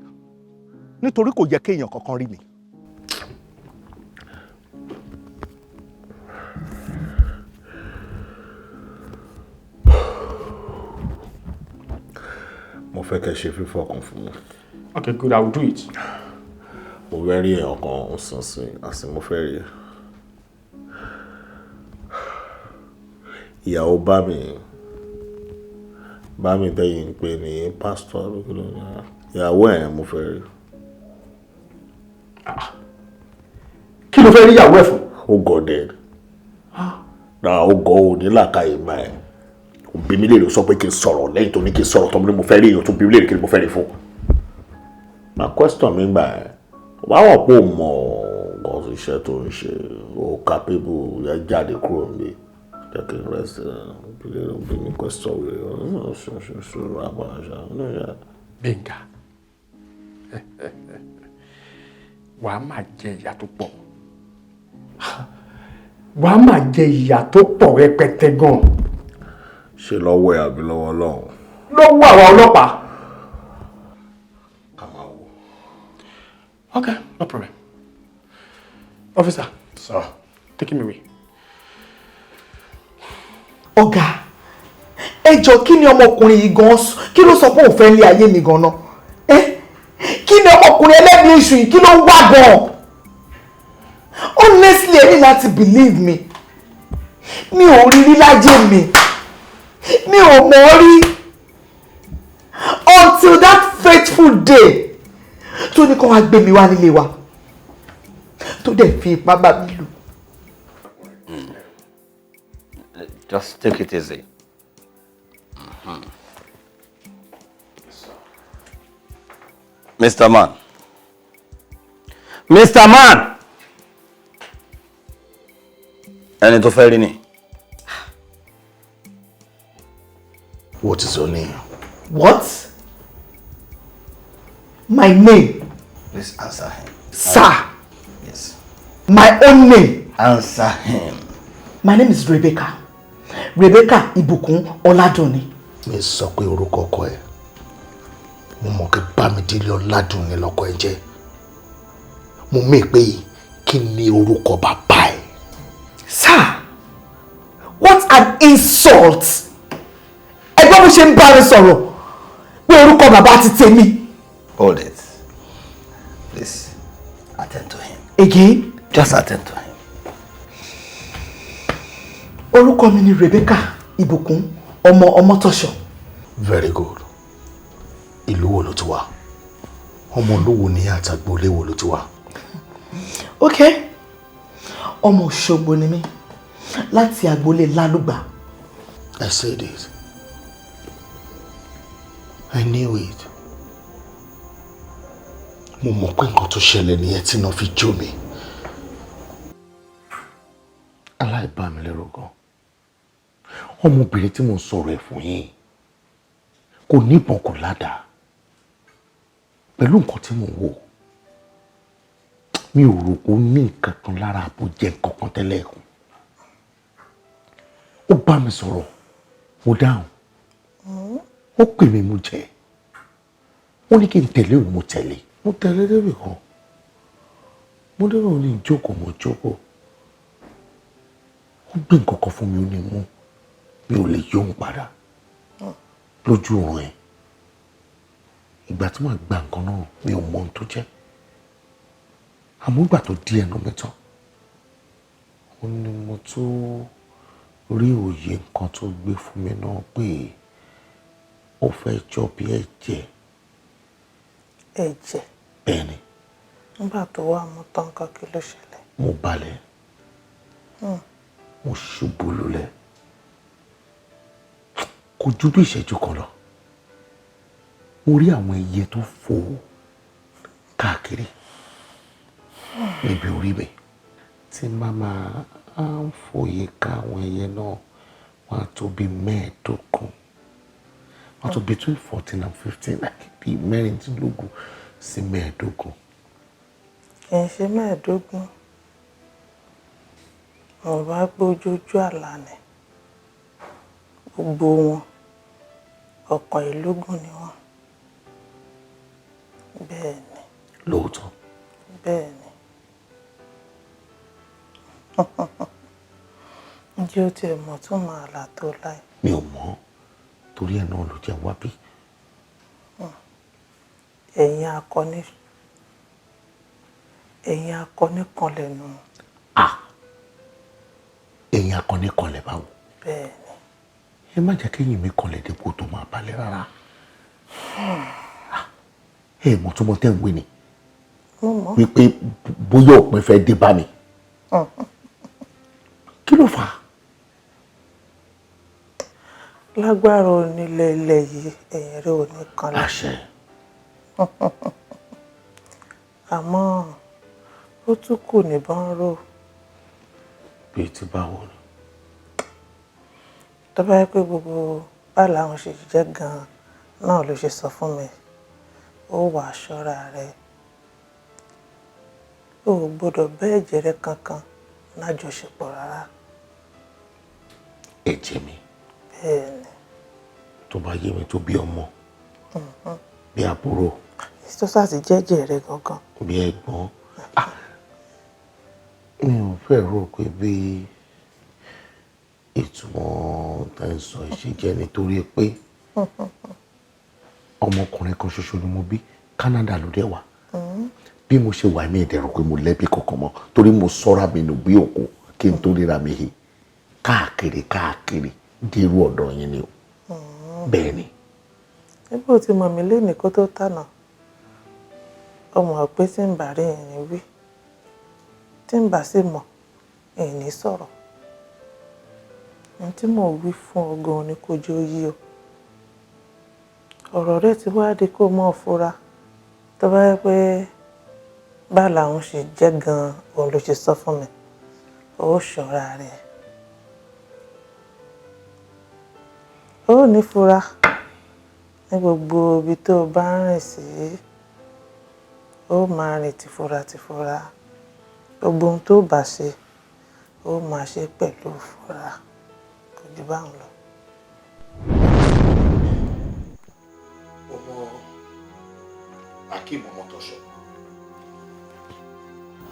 nítorí kò yẹ kéèyàn kankan rí mi. mo fẹ́ kẹ́ ṣe fífọ́ kan fún mi. Okay, good, I will do it. mo fẹ́ rí èèyàn kan sínsìn àti mo fẹ́ rí ìyàwó bá mi tẹ́yìn pé ní pásítọ̀ àbíkúlò ìyàwó ẹ̀ mo fẹ́ rí. kí ló fẹ́ rí ìyàwó ẹ̀ fún. ó gọ̀ dead náà ó gọ̀ ò ní làákàyè máa ẹ̀ òbí mi lè sọ pé kí n sọ̀rọ̀ lẹ́yìn tó ní kí n sọ̀rọ̀ tó ní mo fẹ́ rí èèyàn tó bí mi lè rí kí ni mo fẹ́ rí fún. my question mi gbà ẹ́ wàá wọ̀ pé o mọ̀ ọ̀gọ́ iṣẹ́ tó ń ṣe o capable yẹ jáde kúrò níbi jẹ́ kí n rest bí mi question wẹ̀ ṣòro àbáṣà. Gbénga wàá máa jẹ ìyà tó pọ̀ wàá máa jẹ ìyà tó pọ̀ rẹpẹtẹ gan. ṣe lọ́wọ́ ẹ̀ àbí lọ́wọ́ Ọlọ́run. lọ́wọ́ àwa ọlọ́pàá. Okay, no problem. Officer, sir, take him away. Ọ̀gá, ẹ jọ̀ọ́ kí ni ọmọkùnrin yìí gan kí ló sọ pé òun fẹ́ lé ayé mi gan náà? Kí ni ọmọkùnrin ẹlẹ́bi iṣu yìí kí ló ń wá gan? Honestly, ẹ ní láti believe me. Mi ò rí rí láyé mi ò mọ̀ rí until that fateful day tó ní kó wá gbé mi wá nílé wa tó dẹ̀ fi ipá bá mi lò. Just take it easy. Mr. Man. Mr. Man! Ẹni tó fẹ́ rí ni. What is your name? What? My name. Please answer him. Sir. Yes. My own name. Answer him. My name is Rebecca. Rebecca Ibukun Oladuni. Mi sọ pé orúkọ ọkọ ẹ. Mo mọ̀ pé Bámidélé Ọládùnní lọ́kọ ẹ jẹ́. Mo mọ̀ pé kí ni orúkọ bàbá ẹ. Sir, what an insult! Ẹgbẹ́ bó ṣe ń bá mi sọ̀rọ̀ pé orúkọ bàbá ti tèmi. Hold it. Please attend to him. Again? Just attend to him. Orúkọ mi ni Rebecca Ibukun Ọmọtọ́ṣọ̀. Very good. Ìlú wo ló ti wá? Ọmọ olówó ni àtàgbólé wo ló ti wá? Okay. Ọmọ Òṣogbo ni mí láti agboolé Lálùgbà. I said it. I knew it. Mo mọ̀ pé nǹkan tó ṣẹlẹ̀ nìyẹn tí iná fi jó mi. Aláìbámilẹ́rù gan. Ọmọbìnrin tí mo ń sọ̀rọ̀ ẹ̀ fún yín kò níbọn kò ládàá. Pẹ̀lú nǹkan tí mo wò, mi ò rò pé ó ní nǹkan kan lára àbò jẹ́ nǹkan kan tẹ́lẹ̀ ẹ̀kún. Ó bá mi sọ̀rọ̀, mo dáhùn. Ó pè mí mo jẹ́. Ó ní kí n tẹ̀lé òun mo tẹ̀lé. Mo tẹ̀lé débì kan. Mo débì òun ní ìjókòó mo jókòó. Ó gbé nǹkan kan fún mi ó ní mú. Mi ò lè yóò padà. Lójú ọ̀run ẹ̀. Ìgbà tí màá gba nǹkan náà mi ò mọ ohun tó jẹ́. Àmọ́ ìgbà tó di ẹnu mi tán, ó ní mo tó rí òye nǹkan tó gbé fún mi náà pé ó fẹ́ jọ bí ẹ̀jẹ̀. Ẹ̀jẹ̀? Bẹ́ẹ̀ni. Nígbà tó wà mú tán kan kí ló ṣẹlẹ̀? Mo balẹ̀. Mo ṣubú lulẹ̀. Kò ju bí ìṣẹ́jú kan lọ. Mo rí àwọn ẹyẹ tó fò káàkiri níbi orí mi. Tí màmá á ń fòye ká àwọn ẹyẹ náà, wọ́n á tó bí mẹ́ẹ̀ẹ́dógún. Wọ́n á tó between 14 and 15, like bí mẹ́rìndínlógún sí mẹ́ẹ̀ẹ́dógún. Kì í ṣe mẹ́ẹ̀ẹ́dógún. Mo bá gbójújú àlá ni. Gbogbo wọn ọ̀kànlélógún ni wọ́n. Bẹ́ẹ̀ ni. Lóòótọ́. Bẹ́ẹ̀ ni. Ǹjẹ́ o tiẹ̀ mọ̀ tún máa là tó láì? Mi ò mọ̀, torí ẹ̀ náà ló jẹ́ wá bí. Ẹ̀yin akọni kan lẹ́nu. Ẹ̀yin akọni kan lẹ́ báwo? Bẹ́ẹ̀ ni. Ẹ má jẹ́ kéyìn mi kan lè dépò tó máa balẹ̀ rárá. Ẹ mọ̀ tó mọ tẹ́ ń wé ni. Mo mọ̀. Wípé bóyá òpin fẹ́ dé bá mi. Kí ló fà á? Lágbára onílé ilẹ̀ yìí ẹ̀yìn rẹ̀ ò ní kan lọ. Àṣẹ. Àmọ́ ó tún kù níbọn ró. Bíi ti báwo ni? Tó bá yẹ pé gbogbo bá làwọn ṣe jẹ́ gan-an náà ló ṣe sọ fún mi, ó wà ṣọ́ra rẹ̀. O ò gbọ́dọ̀ bá ẹ̀jẹ̀ rẹ kankan lájọṣepọ̀ rárá. Ẹ̀jẹ̀ mi. Bẹ́ẹ̀ ni. Tó bá yé mi tó bí ọmọ. Bí àbúrò. Tó sáà ti jẹ́jẹ̀ rẹ gangan. Bí ẹ̀gbọ́n. Mi ò fẹ́ rò pé bí ìtumọ̀ tẹ̀sán ìṣe jẹ́ nítorí pé ọmọkùnrin kan ṣoṣo ni mo bí, Canada ló dé wà. Bí mo ṣe wà ní ìdẹ̀rù pé mo lẹ́bí kankan mọ́ torí mo sọ́ra mi nù bí òkú kí n tó ríra mi hì káàkiri dérú ọ̀dọ̀ yín ni o. Bẹ́ẹ̀ ni. Níbo tí mọ̀ mí lénìí kó tó tànà, ọmọ pé tí ń bá rí ìrìn wí, tí ń bá sì mọ̀ ìní sọ̀rọ̀. Ohun tí mò ń wí fún ọgàn ni kò jẹ́ òyì o. Ọ̀rọ̀ rẹ̀ ti wá di kó mọ́ fura. Tó bá yẹ pé bá làwọn ṣe jẹ́ gan-an òun ló ṣe sọ fún mi, ó ṣọ́ra rẹ̀. Ó ní fura ní gbogbo ibi tó bá rìn sí. ó máa rìn tìfura gbogbo ohun tó bá ṣe ó máa ṣe pẹ̀lú ìfura kò jù báwọn lọ. ọmọ Akeem Ọmọtọ́ṣọ.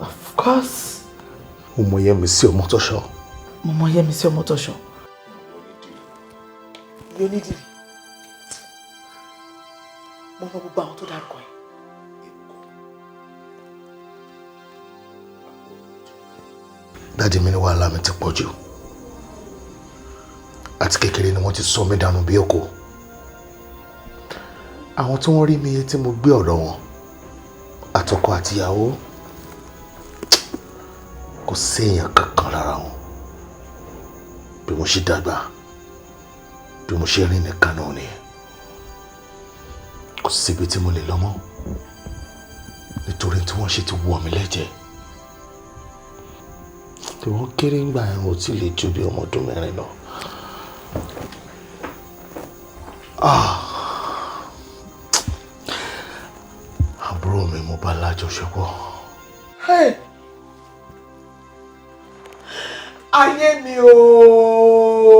Of course. ọmọ Yẹmisí Ọmọtọ́ṣọ. Ọmọ Yẹmisí Ọmọtọ́ṣọ. Yónídìrí. Mo mọ gbogbo àwọn tó dárúkọ ẹ̀. Dáàdi mi ní wàhálà mi ti pọ̀ jù. Àti kékeré ni wọ́n ti sọ mí dànù bí òkò. Àwọn tí wọ́n rí mi tí mo gbé ọ̀dọ̀ wọn, àtọkọ àtìyàwó, kò sí èèyàn kankan lára wọn. Bí mo ṣe dàgbà, bí mo ṣe rìn nìkan náà nìyẹn. Kò síbi tí mo lè lọ mọ́ nítorí tí wọ́n ṣe ti wọ̀ mí lẹ́jẹ̀. Tí wọ́n kéré ńgbà yẹn ò tí lè ju bí ọmọ ọdún 4 lọ. Àbúrò mi mo bá lájọṣepọ̀. Ayé mi ooo.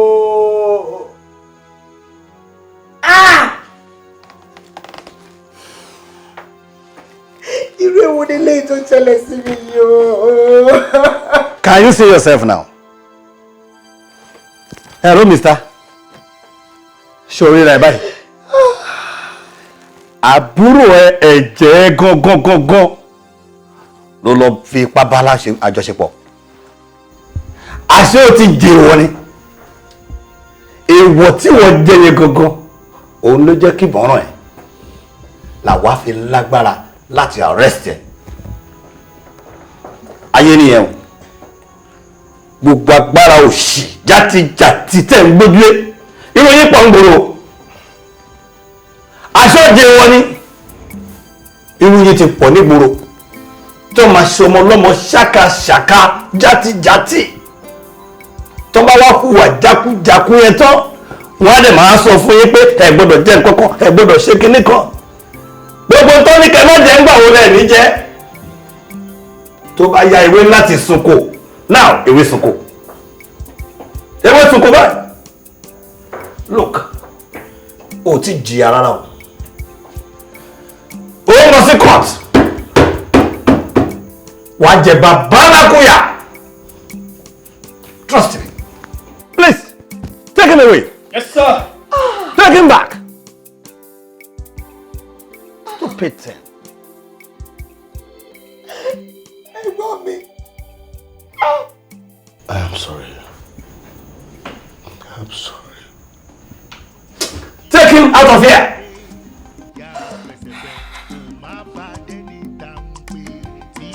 Irú èwo ni eléyìí tó ṣẹlẹ̀ sí mi yìí ooo. Can you see yourself now? Hello, mister. Ṣorí rẹ̀ báyìí. Àbúrò ẹ̀jẹ̀ gangan ló lọ fi ipá bá àjọṣepọ̀. Àṣé ó ti jèèwọ̀ ni. Èèwọ̀ tí wọ́n jẹ́ yẹn gangan, òun ló jẹ́ kí ìbọ̀ràn ẹ̀ làwa fi lágbára láti arrest ẹ̀. Ayé nìyẹn o. Gbogbo agbára òṣì játijàti tẹ̀ ń gbójúlé irú yín pọ̀ ń gbòòrò. Aṣọ jèèwọ̀ ni irú yín ti pọ̀ ní gbòòrò tó máa ṣe ọmọ ọlọ́mọ ṣákàṣàkà játijàti tó bá wá hùwà jákújákú yẹn tán wọ́n á dẹ̀ máa sọ fún yín pé ẹ gbọ́dọ̀ jẹ nǹkan kan, ẹ gbọ́dọ̀ ṣe kinní kan. Gbogbo tó ní kẹ́ má jẹ́ ń gbà wo lẹ̀ ní jẹ́. Tó bá ya ìwé láti sunko now ìwé sunko. Ìwé sunko báyìí. Look, o ti jìyà rárá o. O lọ sí court. Wàá jẹ bàbá lákúyà. Trust me. Please, take him away. Yes, sir. Take him back. Stupid thing. Ẹ̀gbọ́n mi. I am sorry. I'm sorry. Take him out of here.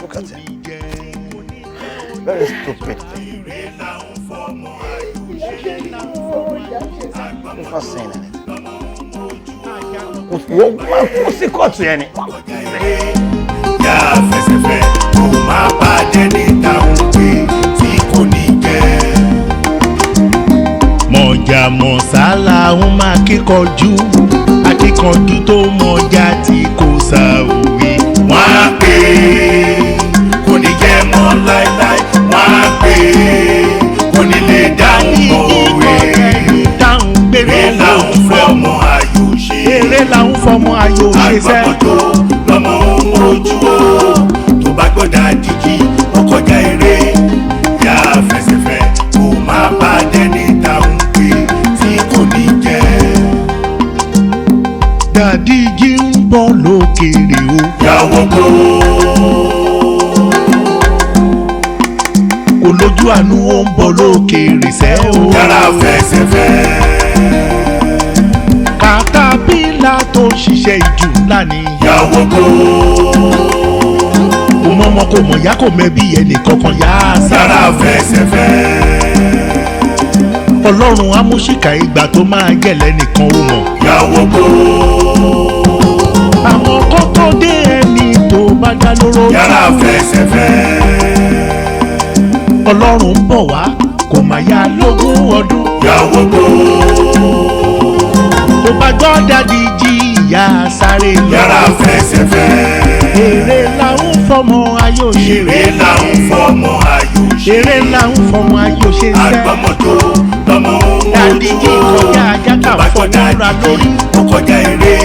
Look at him. Very stupid thing. He's not saying anything. What's the court to any? Yà fẹsẹ̀fẹ̀ kò má bàjẹ́ níta òun pé tí kò ní jẹ́. Mọ̀jà mọ̀sálà ń máa kíkanjú akíkanjú tó mọ̀jà tí kò sáwùwé. Wọ́n á pè é kò ní jẹ́ mọ́ láéláé. Wọ́n á pè é kò ní lè dáhùn mọ́ òwe. Eré làwọn fọmọ ayò ṣe. Eré làwọn fọmọ ayò ṣe sẹ́. Àgbàkọ̀jọ́ lọ́mọ ohun ojú o. Tó bá gbọ́dọ̀ àdìjì ọkọjà eré. Yà fẹsẹ̀fẹ̀ kò má bàjẹ́ níta òun pé tí kò ní jẹ́. Dàdí jí ń bọ̀ lókèrè o. Yàwó gbó. Kò lójú àánú ó ń bọ̀ lókèrè sẹ́ o. Yàrá fẹsẹ̀fẹ̀. Kàtàpílà tó ṣiṣẹ́ ìjù ńlá ni. Yàwó gbó. Kò mọ ọmọ kò mọ̀ ìyá kò mẹ́bí ẹnì kankan yá sá. Yàrá fẹsẹ̀fẹ̀. Ọlọ́run amúṣìkà ìgbà tó máa gẹ̀lẹ́ nìkan ó mọ̀. Yàwó gbó. Àwọn kọ́kọ́ dé ẹni tó bá dá lóró. Yàrá fẹsẹ̀fẹ̀. Ọlọ́run ń bọ̀ wá kò máa yá lógún ọdún. Yàwó gbó. Tó bá gbọ́ dàdí jí ìyá sáré lọ. Yàrá fẹsẹ̀fẹ̀. Eré fọmọ ayò ṣe. eré là ń fọmọ ayò ṣe. eré là ń fọmọ ayò ṣe sẹ́. àgbọ̀mọ̀jò lọ́mọ dàdí jí kọjá ajá kà fọmọ ra lórí. ó kọjá eré